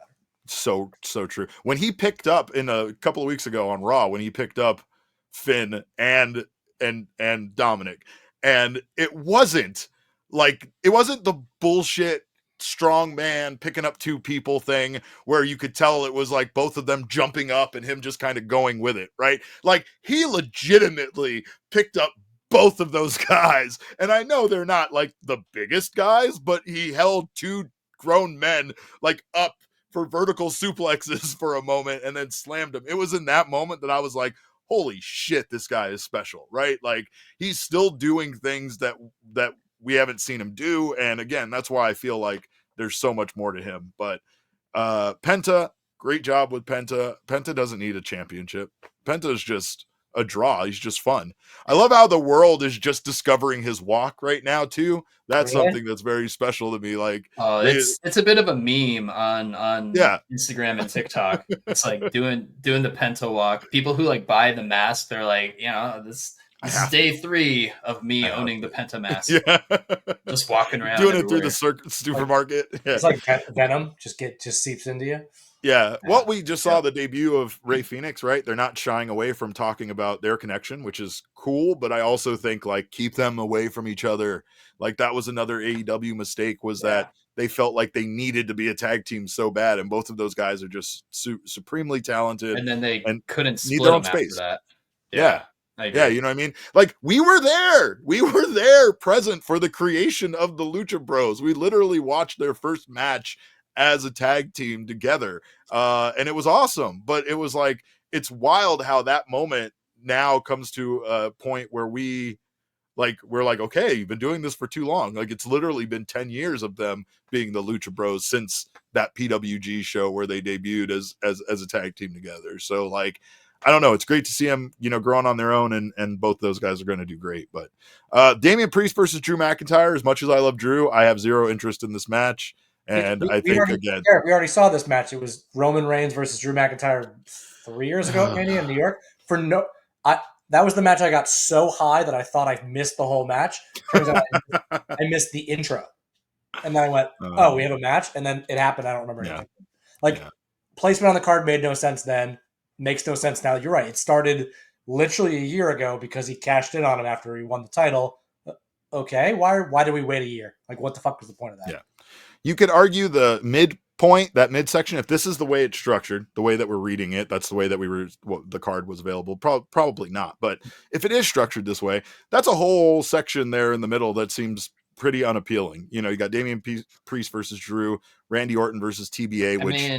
S1: So true. When he picked up in a couple of weeks ago on Raw, when he picked up Finn and Dominic, and it wasn't the bullshit strong man picking up 2 people thing where you could tell it was like both of them jumping up and him just kind of going with it, right? Like he legitimately picked up both of those guys. And I know they're not like the biggest guys, but he held 2 grown men like up for vertical suplexes for a moment and then slammed them. It was in that moment that I was like, holy shit, this guy is special, right? Like he's still doing things that we haven't seen him do. And again, that's why I feel like there's so much more to him. But Penta, great job with Penta. Penta doesn't need a championship. Penta is just a draw. He's just fun. I love how the world is just discovering his walk right now too. That's something that's very special to me. Like,
S3: it's a bit of a meme on Instagram and TikTok. It's like doing the Penta walk. People who like buy the mask, they're like, this is day 3 of me owning the Penta mask.
S1: Yeah,
S3: just walking around
S1: doing
S3: everywhere.
S1: it through the supermarket.
S2: It's like Venom, just seeps into you.
S1: Yeah. Well, we just saw the debut of Rey Fenix, right? They're not shying away from talking about their connection, which is cool. But I also think, like, keep them away from each other. Like, that was another AEW mistake, was that they felt like they needed to be a tag team so bad. And both of those guys are just supremely talented.
S3: And then they couldn't split
S1: their own
S3: them
S1: space.
S3: after that.
S1: Yeah. Yeah, you know what I mean? Like, we were there present for the creation of the Lucha Bros. We literally watched their first match as a tag team together. And it was awesome, but it was like, it's wild how that moment now comes to a point where we're like, okay, you've been doing this for too long. Like, it's literally been 10 years of them being the Lucha Bros since that PWG show where they debuted as a tag team together. So, like, I don't know. It's great to see them, growing on their own, and both those guys are going to do great. But Damian Priest versus Drew McIntyre, as much as I love Drew, I have zero interest in this match. And I think, again,
S2: we already saw this match. It was Roman Reigns versus Drew McIntyre 3 years ago, maybe in New York. That was the match I got so high that I thought I missed the whole match. Turns out I missed the intro. And then I went, oh, we have a match? And then it happened. I don't remember anything. Placement on the card made no sense then. Makes no sense now. You're right. It started literally a year ago because he cashed in on him after he won the title. Okay, why did we wait a year? Like, what the fuck was the point of that?
S1: Yeah. You could argue the midpoint, that midsection, if this is the way it's structured, the way that we're reading it, that's the way that the card was available. Probably not. But if it is structured this way, that's a whole section there in the middle that seems pretty unappealing. You got Damian Priest versus Drew, Randy Orton versus TBA, which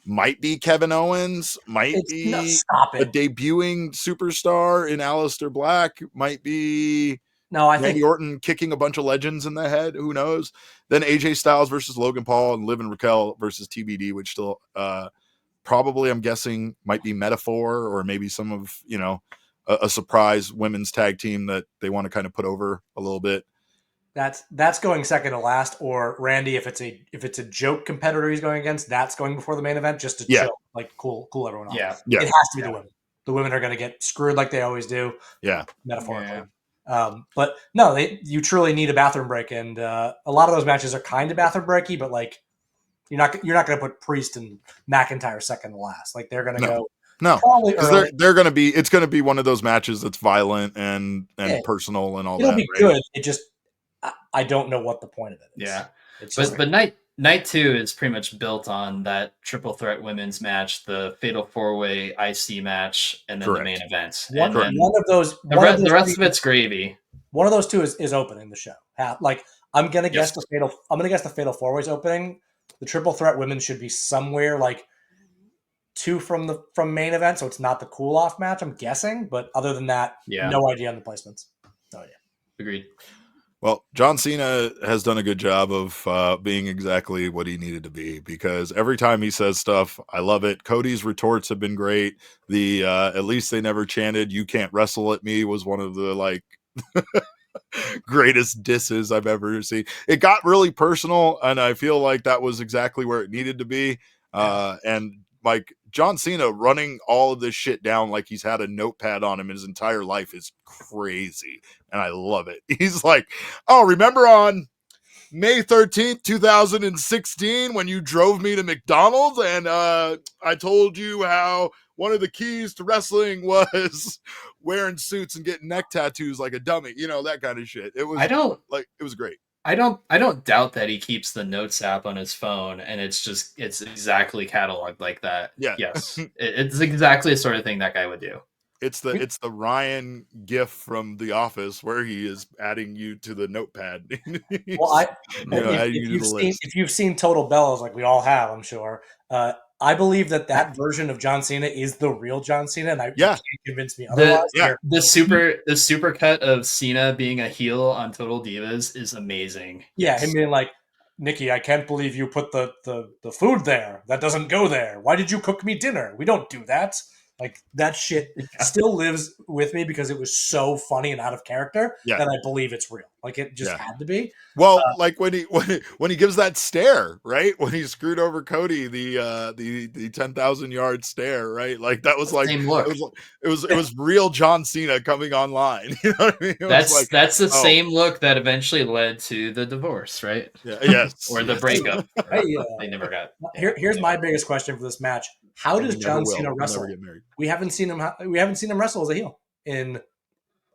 S1: might be Kevin Owens, might be a debuting superstar in Aleister Black, might be Randy Orton kicking a bunch of legends in the head. Who knows? Then AJ Styles versus Logan Paul, and Liv and Raquel versus TBD, which still probably, I'm guessing, might be metaphor, or maybe some of, a surprise women's tag team that they want to kind of put over a little bit.
S2: That's going second to last, or Randy, if it's a joke competitor he's going against, that's going before the main event just to joke, like cool everyone off.
S3: Yeah.
S2: It has to be the women. The women are going to get screwed like they always do.
S1: Yeah,
S2: metaphorically. Yeah. But no, you truly need a bathroom break, and a lot of those matches are kind of bathroom breaky, but like you're not going to put Priest and McIntyre second to last. Like they're going to go.
S1: No, because they're going to be. It's going to be one of those matches that's violent and personal and all that.
S2: It'll be good. It just I don't know what the point of it is.
S3: Yeah, but night 2 is pretty much built on that triple threat women's match, the Fatal 4-Way IC match, and then the main event.
S2: One of those.
S3: The rest of it's gravy.
S2: One of those two is opening the show. Like I'm gonna guess the Fatal 4-Way's opening. The triple threat women should be somewhere like 2 from main event, so it's not the cool off match. I'm guessing, but other than that, no idea on the placements. No idea.
S3: Agreed.
S1: Well, John Cena has done a good job of being exactly what he needed to be, because every time he says stuff, I love it. Cody's retorts have been great. The at least they never chanted "You can't wrestle at me" was one of the greatest disses I've ever seen. It got really personal, and I feel like that was exactly where it needed to be. And like John Cena running all of this shit down like he's had a notepad on him his entire life is crazy. And I love it. He's like, oh, remember on May 13th, 2016, when you drove me to McDonald's and I told you how one of the keys to wrestling was wearing suits and getting neck tattoos like a dummy, that kind of shit. It was great.
S3: I don't doubt that he keeps the notes app on his phone, and it's exactly cataloged like that.
S1: Yeah.
S3: Yes. It's exactly the sort of thing that guy would do.
S1: It's the Ryan gif from The Office where he is adding you to the notepad.
S2: Well, if you've seen Total Bellows, like we all have, I'm sure, I believe that version of John Cena is the real John Cena, and you can't convince me otherwise.
S3: The super cut of Cena being a heel on Total Divas is amazing.
S2: Yeah, him being like, Nikki, I can't believe you put the food there. That doesn't go there. Why did you cook me dinner? We don't do that. Like, that shit still lives with me because it was so funny and out of character that I believe it's real. Like, it just had to be.
S1: Well, like when he gives that stare, right? When he screwed over Cody, the 10,000-yard stare, right? Like that was like it was real John Cena coming online. You know what I mean?
S3: That's the same look that eventually led to the divorce, right?
S1: Yeah. Yes.
S3: Or the breakup. They never got.
S2: Here's my biggest question for this match: how does John Cena wrestle? We haven't seen him wrestle as a heel in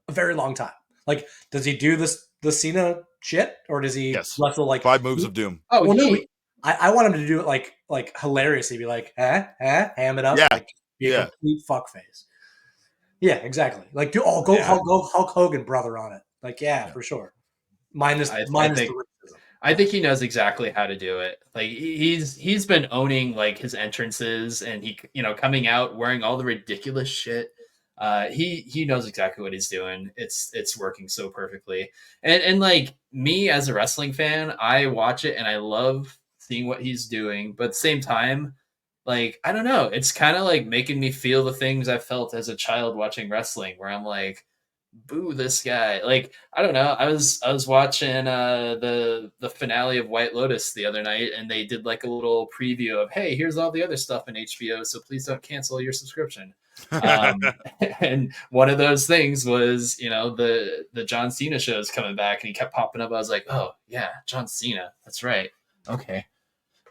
S2: a very long time. Like, does he do the Cena shit, or does he wrestle like
S1: 5 moves of doom?
S2: Oh, well, no, I want him to do it like hilariously, be like, ham it up, like be a complete fuckface. Yeah, exactly. Like, go Hulk Hogan brother on it. Like, for sure. Minus the racism.
S3: I think he knows exactly how to do it. Like, he's been owning like his entrances, and he coming out wearing all the ridiculous shit. He knows exactly what he's doing. It's working so perfectly. And like, me as a wrestling fan, I watch it and I love seeing what he's doing. But at the same time, like, I don't know, it's kind of like making me feel the things I felt as a child watching wrestling, where I'm like, boo this guy. Like, I don't know. I was watching the finale of White Lotus the other night, and they did like a little preview of, hey, here's all the other stuff in HBO, so please don't cancel your subscription. And one of those things was, the John Cena show is coming back, and he kept popping up. I was like, oh yeah, John Cena, that's right. Okay.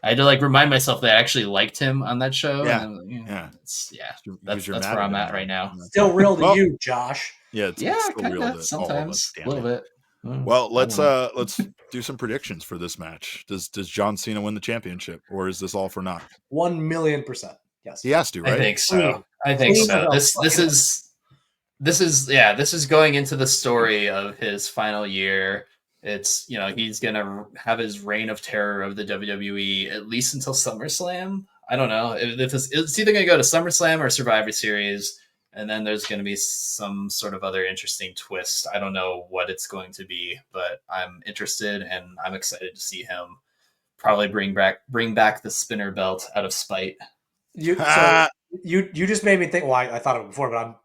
S3: I had to like remind myself that I actually liked him on that show. That's where I'm at right now.
S2: Still real to you, Josh.
S1: Yeah, it's still real to
S3: sometimes
S1: all of us.
S3: A little bit.
S1: Well, let's do some predictions for this match. Does John Cena win the championship, or is this all for naught?
S2: 1,000,000%. Yes,
S1: he has to, right?
S3: I think so. This is going into the story of his final year. It's, he's gonna have his reign of terror of the WWE at least until SummerSlam. I don't know if it's either gonna go to SummerSlam or Survivor Series, and then there's gonna be some sort of other interesting twist. I don't know what it's going to be, but I'm interested and I'm excited to see him probably bring back the spinner belt out of spite.
S2: You just made me think. Well, I thought of it before, but I'm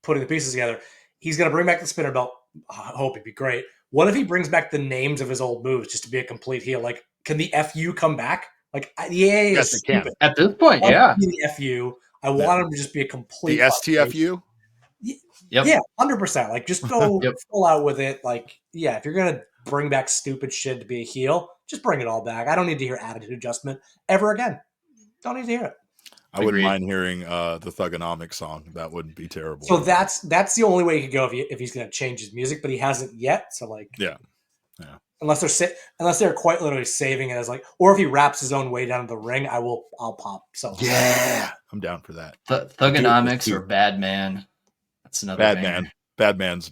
S2: putting the pieces together. He's gonna bring back the spinner belt. I hope it'd be great. What if he brings back the names of his old moves just to be a complete heel? Like, can the FU come back? Like,
S1: yes, it can.
S3: At this point, yeah.
S2: The FU. I want him to just be a complete.
S1: The STFU?
S2: Yeah, 100%. Like, just go full out with it. Like, yeah, if you're going to bring back stupid shit to be a heel, just bring it all back. I don't need to hear attitude adjustment ever again. Don't need to hear it.
S1: I wouldn't mind hearing the Thugonomics song. That wouldn't be terrible.
S2: So that's the only way he could go if he's going to change his music, but he hasn't yet. So like,
S1: yeah.
S2: Unless they're quite literally saving it as like, or if he raps his own way down to the ring, I'll pop. So
S1: yeah, I'm down for that.
S3: Thugonomics or Bad Man. That's another
S1: Bad
S3: banger.
S1: Man. Bad Man's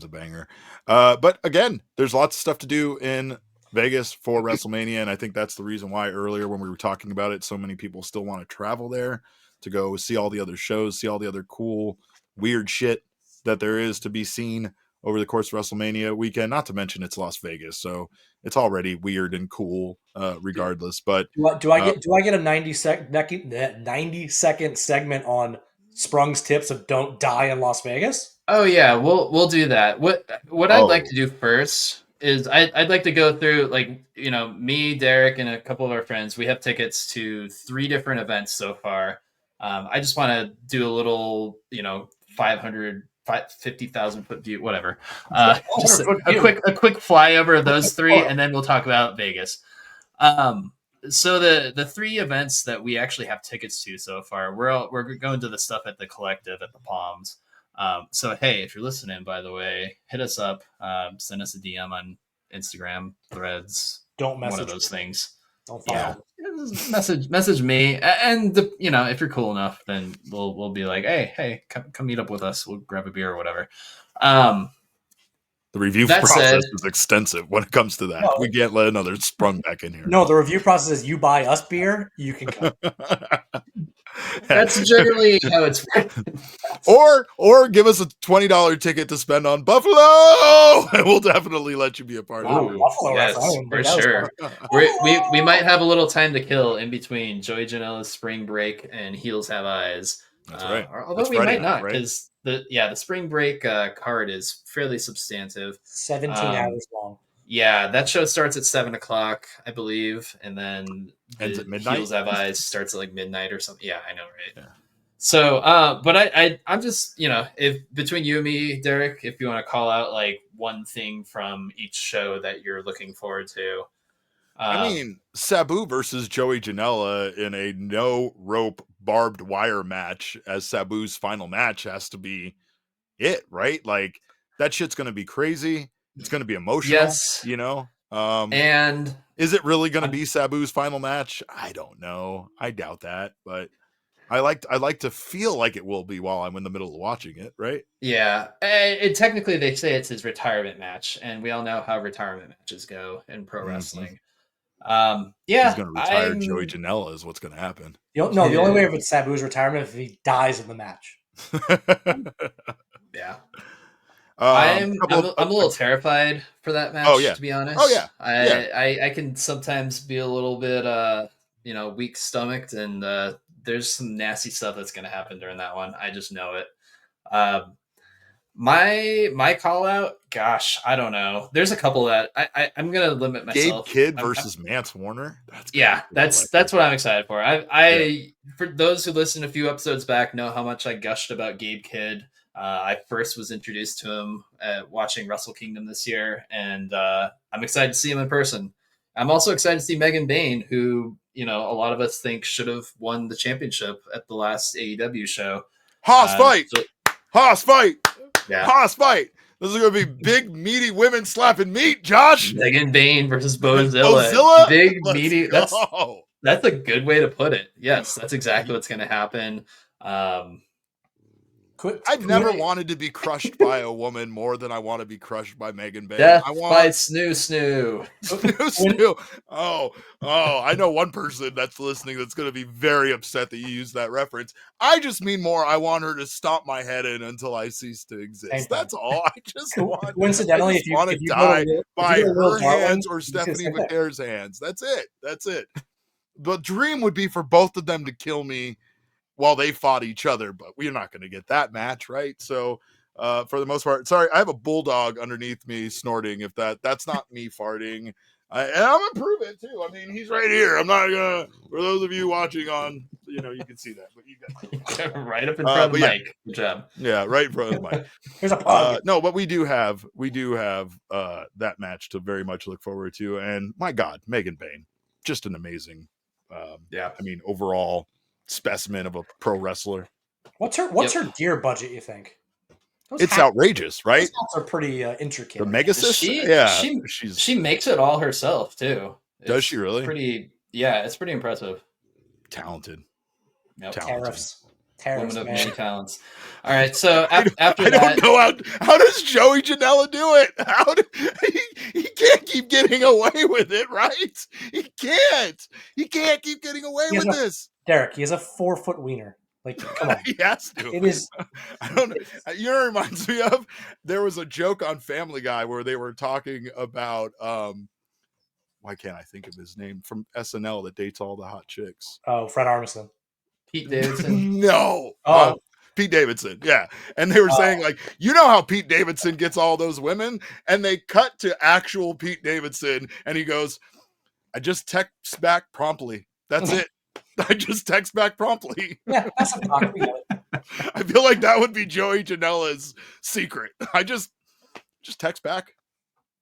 S1: a banger. But again, there's lots of stuff to do in Vegas for WrestleMania, and I think that's the reason why earlier when we were talking about it, so many people still want to travel there to go see all the other shows, see all the other cool, weird shit that there is to be seen over the course of WrestleMania weekend. Not to mention it's Las Vegas, so it's already weird and cool, regardless. But
S2: do I get a 90-second segment on Sprung's tips of don't die in Las Vegas?
S3: Oh yeah, we'll do that. What I'd like to do first is I'd like to go through, like, me, Derek, and a couple of our friends. We have tickets to 3 different events so far. I just want to do a little, 50,000 foot view, whatever. Just a quick flyover of those 3, and then we'll talk about Vegas. So the 3 events that we actually have tickets to so far, we're going to the stuff at the Collective at the Palms. So hey, if you're listening, by the way, hit us up, send us a DM on Instagram, Threads,
S2: don't message
S3: one of those things.
S2: Don't follow.
S3: Message me, and if you're cool enough, then we'll be like, hey, come meet up with us. We'll grab a beer or whatever.
S1: The review process is extensive when it comes to that. No, we can't let another Sprung back in here.
S2: No, the review process is you buy us beer, you can come.
S3: That's generally how it's
S1: Or give us a $20 ticket to spend on Buffalo, and we'll definitely let you be a part of it.
S2: Buffalo
S3: yes,
S2: reference.
S3: for sure. we might have a little time to kill in between Joey Janela's spring break and Heels Have Eyes.
S1: That's right.
S3: Although
S1: That's
S3: we
S1: Friday
S3: might
S1: night,
S3: not,
S1: right?
S3: because the spring break card is fairly substantive.
S2: 17 hours long.
S3: Yeah, that show starts at 7:00, I believe, and then
S1: Ends at midnight?
S3: Heels Have Eyes starts at like midnight or something. Yeah, I know, right?
S1: Yeah.
S3: So, but I'm just, if between you and me, Derek, if you want to call out like one thing from each show that you're looking forward to.
S1: I mean, Sabu versus Joey Janela in a no rope barbed wire match as Sabu's final match has to be it, right? Like that shit's going to be crazy. It's going to be emotional,
S3: yes.
S1: And is it really going to be Sabu's final match? I don't know. I doubt that, but I like to feel like it will be while I'm in the middle of watching it, right?
S3: Yeah. Technically, they say it's his retirement match, and we all know how retirement matches go in pro wrestling. Yeah,
S1: he's going to retire Joey Janela is what's going to happen.
S2: The only way of it's Sabu's retirement is if he dies in the match.
S3: Yeah. I'm a little terrified for that match, to be honest.
S1: Oh yeah.
S3: I can sometimes be a little bit weak stomached, and there's some nasty stuff that's going to happen during that one. I just know it. My call out, gosh, I don't know. There's a couple that I'm going to limit myself.
S1: Gabe Kidd versus Mance Warner.
S3: That's what I'm excited for. For those who listened a few episodes back know how much I gushed about Gabe Kidd. I first was introduced to him watching Wrestle Kingdom this year, and I'm excited to see him in person. I'm also excited to see Megan Bayne, who a lot of us think should have won the championship at the last AEW show.
S1: Haas fight!
S3: Yeah.
S1: Haas fight! This is going to be big, meaty women slapping meat, Josh!
S3: Megan Bayne versus Bozilla. Big, meaty.
S1: That's
S3: a good way to put it. Yes, that's exactly what's going to happen.
S1: I've never wanted to be crushed by a woman more than I want to be crushed by Megan Bayne.
S3: Death by Snoo.
S1: Snoo. Oh, I know one person that's listening that's going to be very upset that you used that reference. I just mean more. I want her to stomp my head in until I cease to exist. That's all. I just want.
S2: Coincidentally,
S1: if you want to die by her hands or Stephanie McCare's hands. That's it. The dream would be for both of them to kill me while they fought each other, but we're not going to get that match, right? So for the most part, sorry, I have a bulldog underneath me snorting. If that's not me farting, and I'm gonna prove it too. I mean, he's right here. I'm not gonna. For those of you watching on, you can see that, but you got
S3: right up in front of the mic. Good job.
S1: Yeah, right in front of the mic.
S2: Here's a plug.
S1: No, but we do have that match to very much look forward to. And my God, Megan Bayne, just an amazing. I mean, overall specimen of a pro wrestler.
S2: What's her gear budget, you think?
S1: It's outrageous, right?
S2: Those hats are pretty intricate.
S1: The Megasys?
S3: She makes it all herself too.
S1: Does she really?
S3: It's pretty impressive.
S1: Talented.
S2: Yep. Tariffs,
S3: woman of
S2: man.
S3: many talents. All right, so after
S1: I don't know how does Joey Janela do it? He can't keep getting away with it, right? He can't keep getting away with this.
S2: Derek, he has a 4-foot wiener. Like, come on.
S1: He has to.
S2: It is.
S1: I don't know. You know what it reminds me of? There was a joke on Family Guy where they were talking about why can't I think of his name from SNL that dates all the hot chicks?
S2: Oh, Fred Armisen.
S3: Pete Davidson.
S1: No. Pete Davidson. Yeah. And they were saying, like, how Pete Davidson gets all those women? And they cut to actual Pete Davidson and he goes, I just text back promptly. That's it. I just text back promptly.
S2: Yeah, that's a talk.
S1: I feel like that would be Joey Janela's secret. I just text back.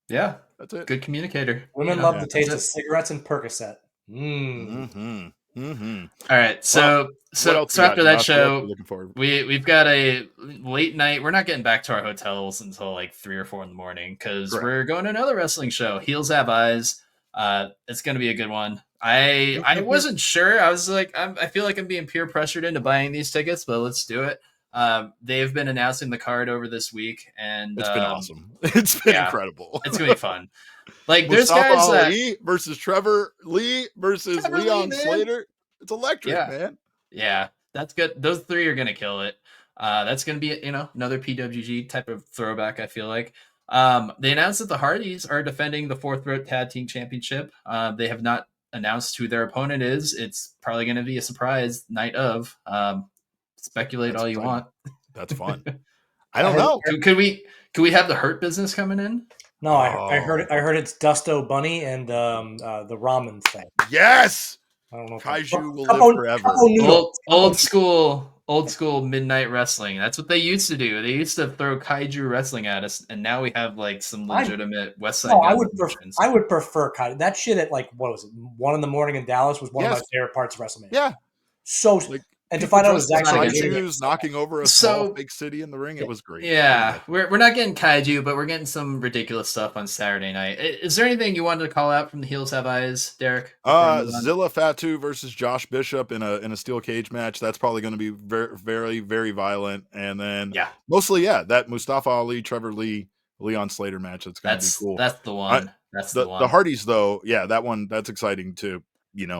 S3: Yeah.
S1: That's it.
S3: Good communicator.
S2: Women love the taste of cigarettes and Percocet.
S3: All right, so after that show, we've got a late night. We're not getting back to our hotels until like 3 or 4 in the morning because we're going to another wrestling show. Heels Have Eyes. It's going to be a good one. I wasn't sure. I was like, I feel like I'm being peer pressured into buying these tickets, but let's do it. They've been announcing the card over this week, and
S1: it's been awesome. It's been incredible.
S3: It's gonna be fun. Like
S1: there's
S3: Mustafa
S1: guys Ali versus Trevor Lee versus Leon Slater. It's electric, man.
S3: Yeah, that's good. Those 3 are gonna kill it. That's going to be, another PWG type of throwback, I feel like. They announced that the Hardys are defending the 4th Road Tag Team Championship. They have not announced who their opponent is. It's probably going to be a surprise night of. Speculate all you want.
S1: That's fun. I don't know.
S3: Could we have the Hurt Business coming in?
S2: No, I heard it's Dusto Bunny and the ramen thing.
S1: Yes.
S2: I don't know.
S1: Kaiju will live forever.
S3: Old school midnight wrestling. That's what they used to do. They used to throw kaiju wrestling at us, and now we have like some legitimate West Side.
S2: No, I would prefer kaiju. That shit at like what was it, 1 a.m. in Dallas was one of my favorite parts of WrestleMania.
S1: Yeah,
S2: so and to find out exactly
S1: kaijus knocking over a small big city in the ring, it was great.
S3: Yeah, we're not getting kaiju, but we're getting some ridiculous stuff on Saturday night. Is there anything you wanted to call out from the Heels Have Eyes, Derek?
S1: Zilla Fatu versus Josh Bishop in a steel cage match. That's probably going to be very, very, very violent. And then mostly, that Mustafa Ali, Trevor Lee, Leon Slater match. That's going to be cool.
S3: That's the one.
S1: The Hardys, though, that one, that's exciting to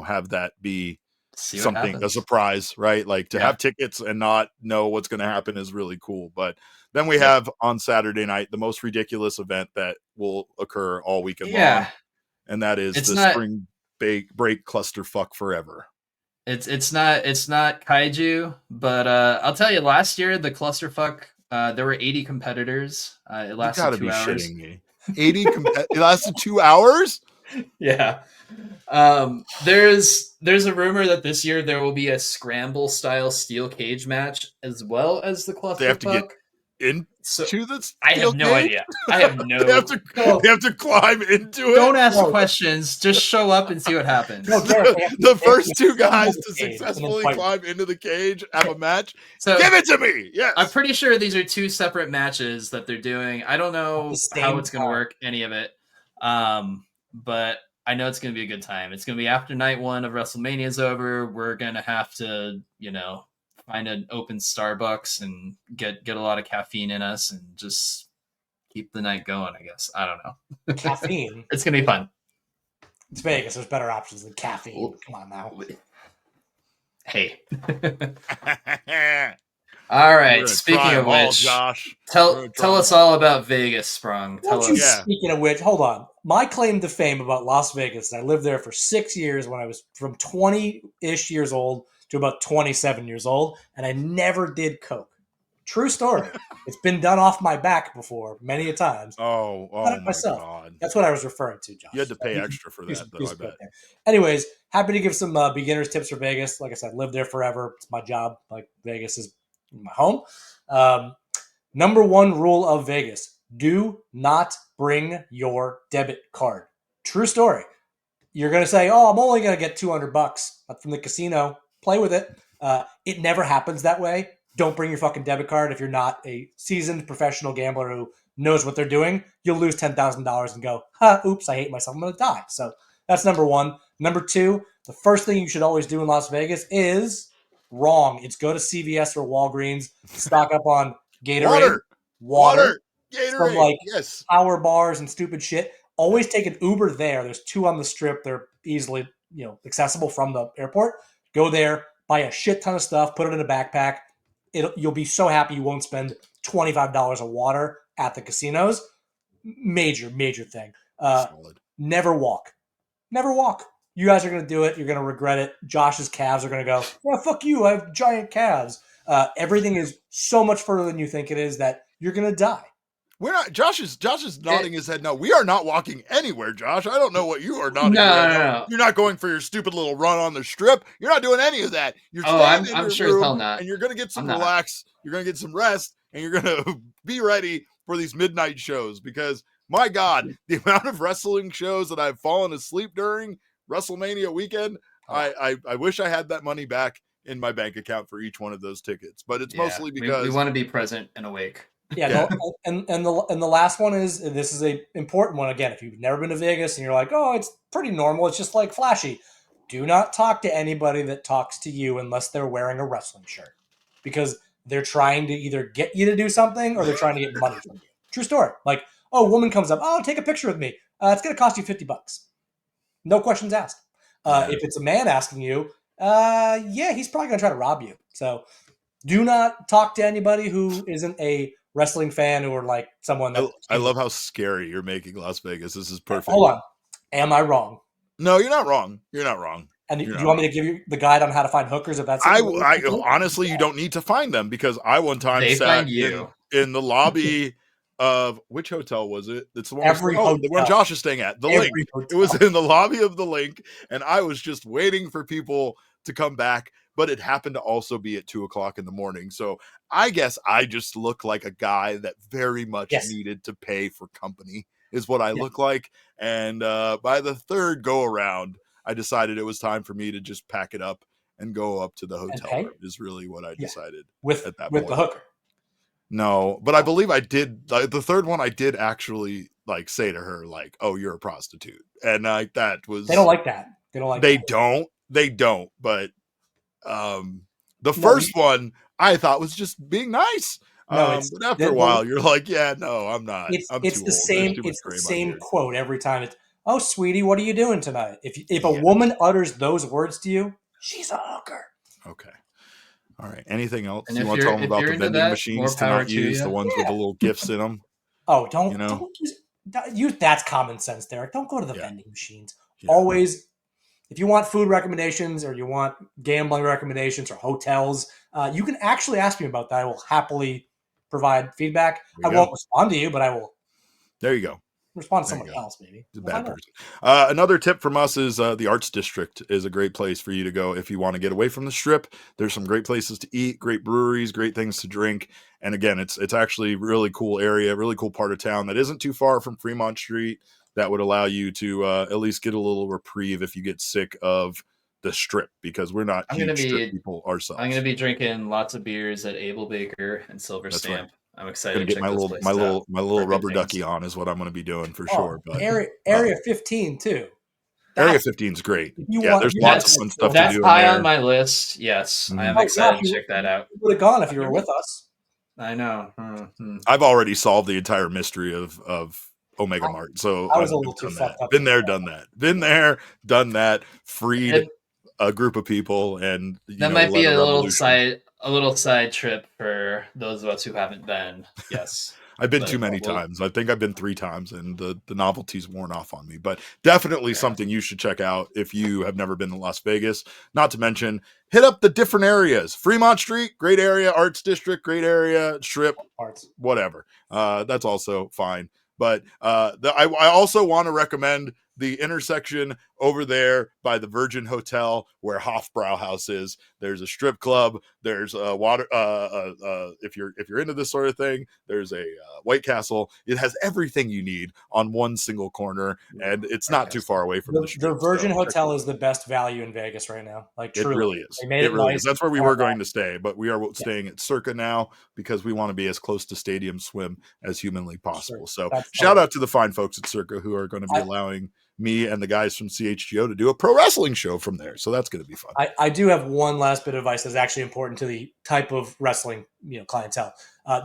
S1: have that be something, a surprise, right? Like to have tickets and not know what's going to happen is really cool. But then we have on Saturday night the most ridiculous event that will occur all weekend long, and that is spring break clusterfuck forever.
S3: It's not kaiju, but I'll tell you, last year the clusterfuck, there were 80 competitors. It lasted 2 hours.
S1: Shitting me. 80 it lasted 2 hours.
S3: Yeah. There's a rumor that this year there will be a scramble style steel cage match as well as the clusterfuck.
S1: They have to get into this.
S3: I have no idea. I have no.
S1: They have to climb into it.
S3: Don't ask questions. Just show up and see what happens.
S1: The first 2 guys to successfully climb into the cage have a match. So give it to me. Yes.
S3: I'm pretty sure these are 2 separate matches that they're doing. I don't know how it's going to work, any of it. But I know it's going to be a good time. It's going to be after night 1 of WrestleMania is over. We're going to have to, find an open Starbucks and get a lot of caffeine in us and just keep the night going, I guess. I don't know.
S2: Caffeine?
S3: It's going to be fun.
S2: It's Vegas. There's better options than caffeine. Come on now.
S3: Hey. All right. Speaking of which,
S1: Josh,
S3: tell us all about Vegas, Sprung.
S2: Speaking of which, hold on. My claim to fame about Las Vegas, I lived there for 6 years when I was from 20-ish years old to about 27 years old, and I never did coke. True story. It's been done off my back before many a times.
S1: Oh my God.
S2: That's what I was referring to, Josh.
S1: You had to pay extra for that, though, I bet.
S2: Anyways, happy to give some beginner's tips for Vegas. Like I said, lived there forever. It's my job. Like Vegas is my home. Number 1 rule of Vegas: do not bring your debit card. True story. You're going to say, "Oh, I'm only going to get $200 from the casino. Play with it." It never happens that way. Don't bring your fucking debit card if you're not a seasoned professional gambler who knows what they're doing. You'll lose $10,000 and go, oops, I hate myself. I'm going to die. So that's number 1. Number 2, the first thing you should always do in Las Vegas is wrong. It's go to CVS or Walgreens, stock up on Gatorade, water, Gatorade, some power bars and stupid shit. Always take an Uber there. There's 2 on the strip. They're easily, accessible from the airport. Go there, buy a shit ton of stuff, put it in a backpack. You'll be so happy you won't spend $25 of water at the casinos. Major thing. Never walk. You guys are going to do it. You're going to regret it. Josh's calves are going to go, yeah, fuck you. I have giant calves. Everything is so much further than you think it is that you're going to die.
S1: We're not. Josh is nodding his head. No, we are not walking anywhere, Josh. I don't know what you are nodding.
S3: No.
S1: You're not going for your stupid little run on the strip. You're not doing any of that. You're
S3: I'm sure as hell not.
S1: And you're going to get some relax. You're going to get some rest, and you're going to be ready for these midnight shows. Because my God, the amount of wrestling shows that I've fallen asleep during WrestleMania weekend, I wish I had that money back in my bank account for each one of those tickets. But it's mostly because
S3: we want to be present and awake.
S2: Yeah. No, and the last one is, this is a important one. Again, if you've never been to Vegas and you're like, oh, it's pretty normal, it's just like flashy. Do not talk to anybody that talks to you unless they're wearing a wrestling shirt, because they're trying to either get you to do something or they're trying to get money from you. True story. Like, oh, a woman comes up, oh, take a picture with me. It's going to cost you $50. No questions asked. If it's a man asking you, he's probably going to try to rob you. So Do not talk to anybody who isn't a wrestling fan or like someone that.
S1: I love how scary you're making Las Vegas. This is perfect.
S2: Hold on. Am I wrong?
S1: No, you're not wrong. You're not wrong.
S2: And do
S1: You're
S2: you
S1: not
S2: want
S1: wrong.
S2: me to give you the guide on how to find hookers if that's
S1: I honestly, you don't need to find them because I one time
S3: They
S1: sat
S3: find you.
S1: in the lobby of which hotel was it? It's the one.
S2: Every
S1: the one
S2: hotel.
S1: Josh is staying at. The
S2: Every
S1: Link.
S2: hotel.
S1: It was in the lobby of the Link, and I was just waiting for people to come back. But it happened to also be at 2:00 in the morning, so I guess I just look like a guy that very much needed to pay for company. Is what I look like, and by the third go around, I decided it was time for me to just pack it up and go up to the hotel room. Is really what I decided
S2: with
S1: at that
S2: with
S1: point.
S2: the hooker.
S1: No, but I believe I did. The third one, I did actually like say to her, like, "Oh, you're a prostitute," and like that was.
S2: They don't like that. They don't like.
S1: They
S2: that.
S1: don't. They don't. But the first one I thought was just being nice. But after a while, you're like, "Yeah, no, I'm not. I'm
S2: it's
S1: too
S2: the
S1: old.
S2: same. It's the same quote every time. It's, "Oh, sweetie, what are you doing tonight?" If a woman utters those words to you, she's a hooker.
S1: Okay. All right. Anything else?
S3: And
S1: you want to tell them about the vending machines to not use the ones with the little gifts in them?
S2: Oh, don't use that's common sense, Derek. Don't go to the vending machines. Always, if you want food recommendations or you want gambling recommendations or hotels, you can actually ask me about that. I will happily provide feedback. I won't respond to you, but I will.
S1: There you go.
S2: Respond to someone else, maybe.
S1: He's a bad person. Another tip from us is the Arts District is a great place for you to go if you want to get away from the Strip. There's some great places to eat, great breweries, great things to drink. And again, it's actually a really cool area, really cool part of town that isn't too far from Fremont Street. That would allow you to at least get a little reprieve if you get sick of the Strip, because we're not huge Strip people ourselves.
S3: I'm going to be drinking lots of beers at Able Baker and Silver Stamp. Right. I'm excited to
S1: get
S3: check
S1: my little rubber ducky on is what I'm going to be doing for sure. But
S2: Area 15 too.
S1: Area 15 is great. There's lots of fun stuff to do.
S3: That's high on my list. Yes, I am excited to check that out.
S2: You would have gone if you were with us.
S3: I know.
S1: I've already solved the entire mystery of Omega Mart. So
S2: I was a little too fucked up.
S1: Been there, done that. Been there, done that. Freed a group of people, and
S3: that might be a little side trip for those of us who haven't been. Yes.
S1: I've been too many times. I think I've been 3 times, and the novelty's worn off on me. But definitely something you should check out if you have never been to Las Vegas. Not to mention, hit up the different areas. Fremont Street, great area. Arts District, great area. Strip, whatever. That's also fine. But I also want to recommend the intersection over there by the Virgin Hotel where Hofbrauhaus is. There's a strip club. There's a water. If you're into this sort of thing, there's a White Castle. It has everything you need on one single corner, and it's not too far away from the strip.
S2: The Virgin Hotel is the best value in Vegas right now. Like truly.
S1: It really is.
S2: They made it
S1: really
S2: nice.
S1: is. That's where we were going to stay, but we are staying at Circa now because we want to be as close to Stadium Swim as humanly possible. So shout out to the fine folks at Circa who are going to be allowing me and the guys from CHGO to do a pro wrestling show from there. So that's going to be fun.
S2: I do have one last bit of advice that's actually important to the type of wrestling clientele.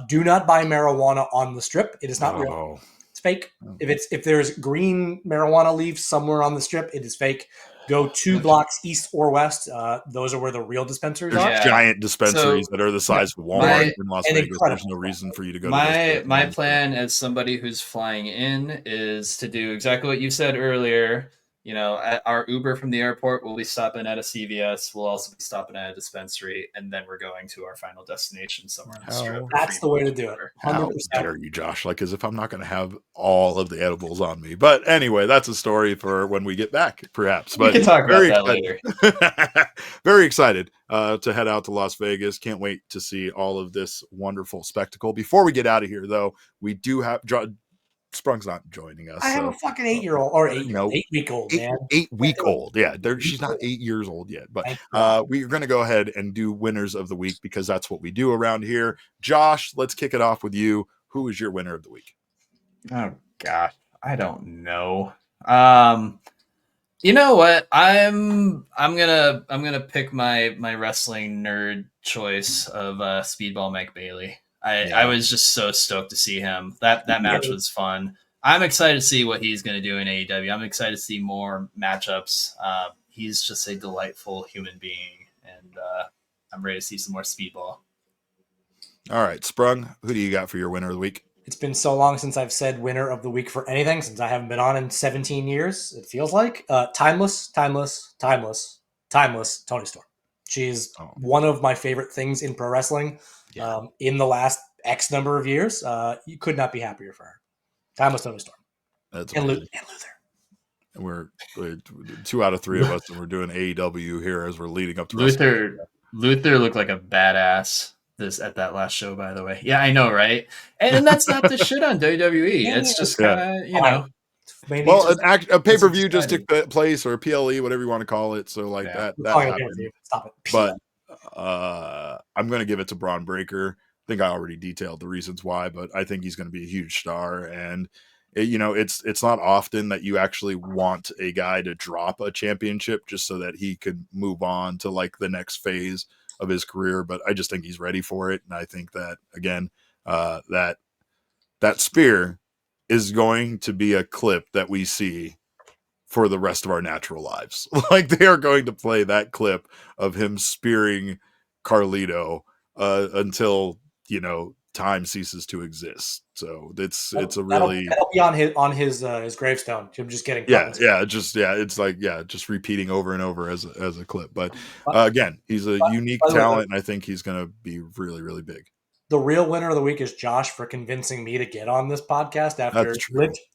S2: Do not buy marijuana on the Strip. It is not real. It's fake. If there's green marijuana leaves somewhere on the Strip, it is fake. Go 2 blocks east or west. Those are where the real dispensaries are.
S1: There's giant dispensaries that are the size of Walmart in Las Vegas. There's no reason for you to go to
S3: my plan as somebody who's flying in is to do exactly what you said earlier. At our Uber from the airport, we'll be stopping at a CVS. We'll also be stopping at a dispensary, and then we're going to our final destination somewhere on the Strip.
S2: That's the way to do it. 100%.
S1: How dare you, Josh? Like as if I'm not going to have all of the edibles on me. But anyway, that's a story for when we get back, perhaps. But
S3: we can talk about that later.
S1: Very excited to head out to Las Vegas. Can't wait to see all of this wonderful spectacle. Before we get out of here, though, we do have Sprung's not joining us.
S2: I have a fucking 8-year-old or 8-week-old, man.
S1: 8-week-old. Yeah, she's not 8 years old yet. But we're going to go ahead and do winners of the week because that's what we do around here. Josh, let's kick it off with you. Who is your winner of the week?
S3: Oh gosh, I don't know. You know what? I'm gonna pick my wrestling nerd choice of Speedball Mike Bailey. I was just so stoked to see him. That match was fun. I'm excited to see what he's going to do in AEW. I'm excited to see more matchups. He's just a delightful human being, and I'm ready to see some more Speedball.
S1: All right, Sprung, who do you got for your winner of the week?
S2: It's been so long since I've said winner of the week for anything, since I haven't been on in 17 years, it feels like. Timeless Tony Storm. She's one of my favorite things in pro wrestling in the last X number of years. You could not be happier for her. Timeless Tony Storm.
S1: That's
S2: and
S1: amazing.
S2: Luther.
S1: And we're 2 out of 3 of us, and we're doing AEW here as we're leading up to
S3: Luther looked like a badass at that last show, by the way. Yeah, I know, right? And that's not the shit on WWE. It's just kind of,
S1: Well, a pay-per-view just took place, or a PLE, whatever you want to call it. So like that happened.
S2: Stop it.
S1: But I'm going to give it to Braun Breaker. I think I already detailed the reasons why, but I think he's going to be a huge star. And it's not often that you actually want a guy to drop a championship just so that he could move on to like the next phase of his career. But I just think he's ready for it. And I think that, again, that spear is going to be a clip that we see for the rest of our natural lives. Like, they are going to play that clip of him spearing Carlito until, time ceases to exist. So it's a really
S2: that'll be on his gravestone. Him just getting
S1: just repeating over and over as a clip. But again, he's a unique talent, and I think he's going to be really, really big.
S2: The real winner of the week is Josh for convincing me to get on this podcast after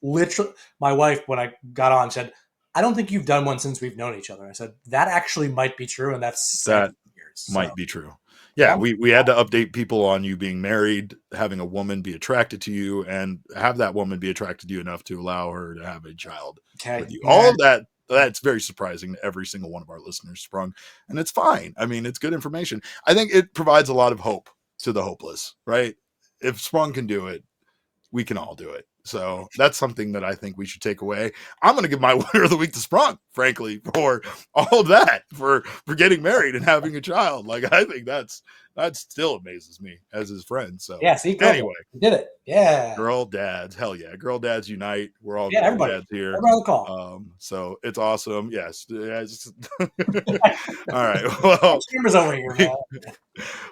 S2: literally my wife, when I got on, said, I don't think you've done one since we've known each other. I said, that actually might be true. And that's 7 years.
S1: Might be true. Yeah, we had to update people on you being married, having a woman be attracted to you, and have that woman be attracted to you enough to allow her to have a child with you. All of that's very surprising to every single one of our listeners, Sprung. And it's fine. I mean, it's good information. I think it provides a lot of hope to the hopeless, right? If Sprung can do it, we can all do it. So that's something that I think we should take away. I'm going to give my winner of the week to Sprung, frankly, for all of that, for getting married and having a child. Like, I think that still amazes me as his friend. So
S2: anyway, we did it. Yeah.
S1: Girl dads. Hell yeah. Girl dads unite. We're all
S2: girl
S1: dads here.
S2: Everybody on the call.
S1: So it's awesome. Yes. All right. Well,
S2: cameras over here, man.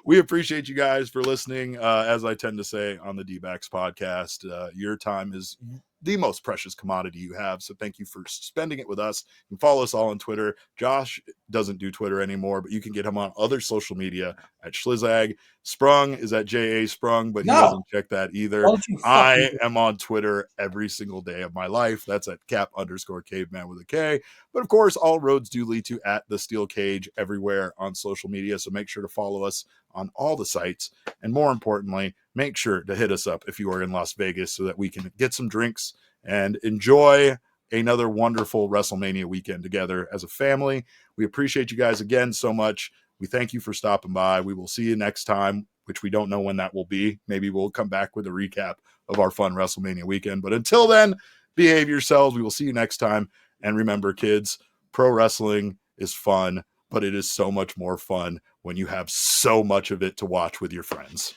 S1: We appreciate you guys for listening. As I tend to say on the D-Backs podcast, your time is the most precious commodity you have. So thank you for spending it with us. You can follow us all on Twitter. Josh doesn't do Twitter anymore, but you can get him on other social media at Schlizag. Sprung is at JA Sprung, but he doesn't check that either. I am on Twitter every single day of my life. That's at cap_caveman with a K. But of course, all roads do lead to at the Steel Cage everywhere on social media. So make sure to follow us on all the sites. And more importantly, make sure to hit us up if you are in Las Vegas so that we can get some drinks and enjoy another wonderful WrestleMania weekend together as a family. We appreciate you guys again so much. We thank you for stopping by. We will see you next time, which we don't know when that will be. Maybe we'll come back with a recap of our fun WrestleMania weekend. But until then, behave yourselves. We will see you next time. And remember, kids, pro wrestling is fun, but it is so much more fun when you have so much of it to watch with your friends.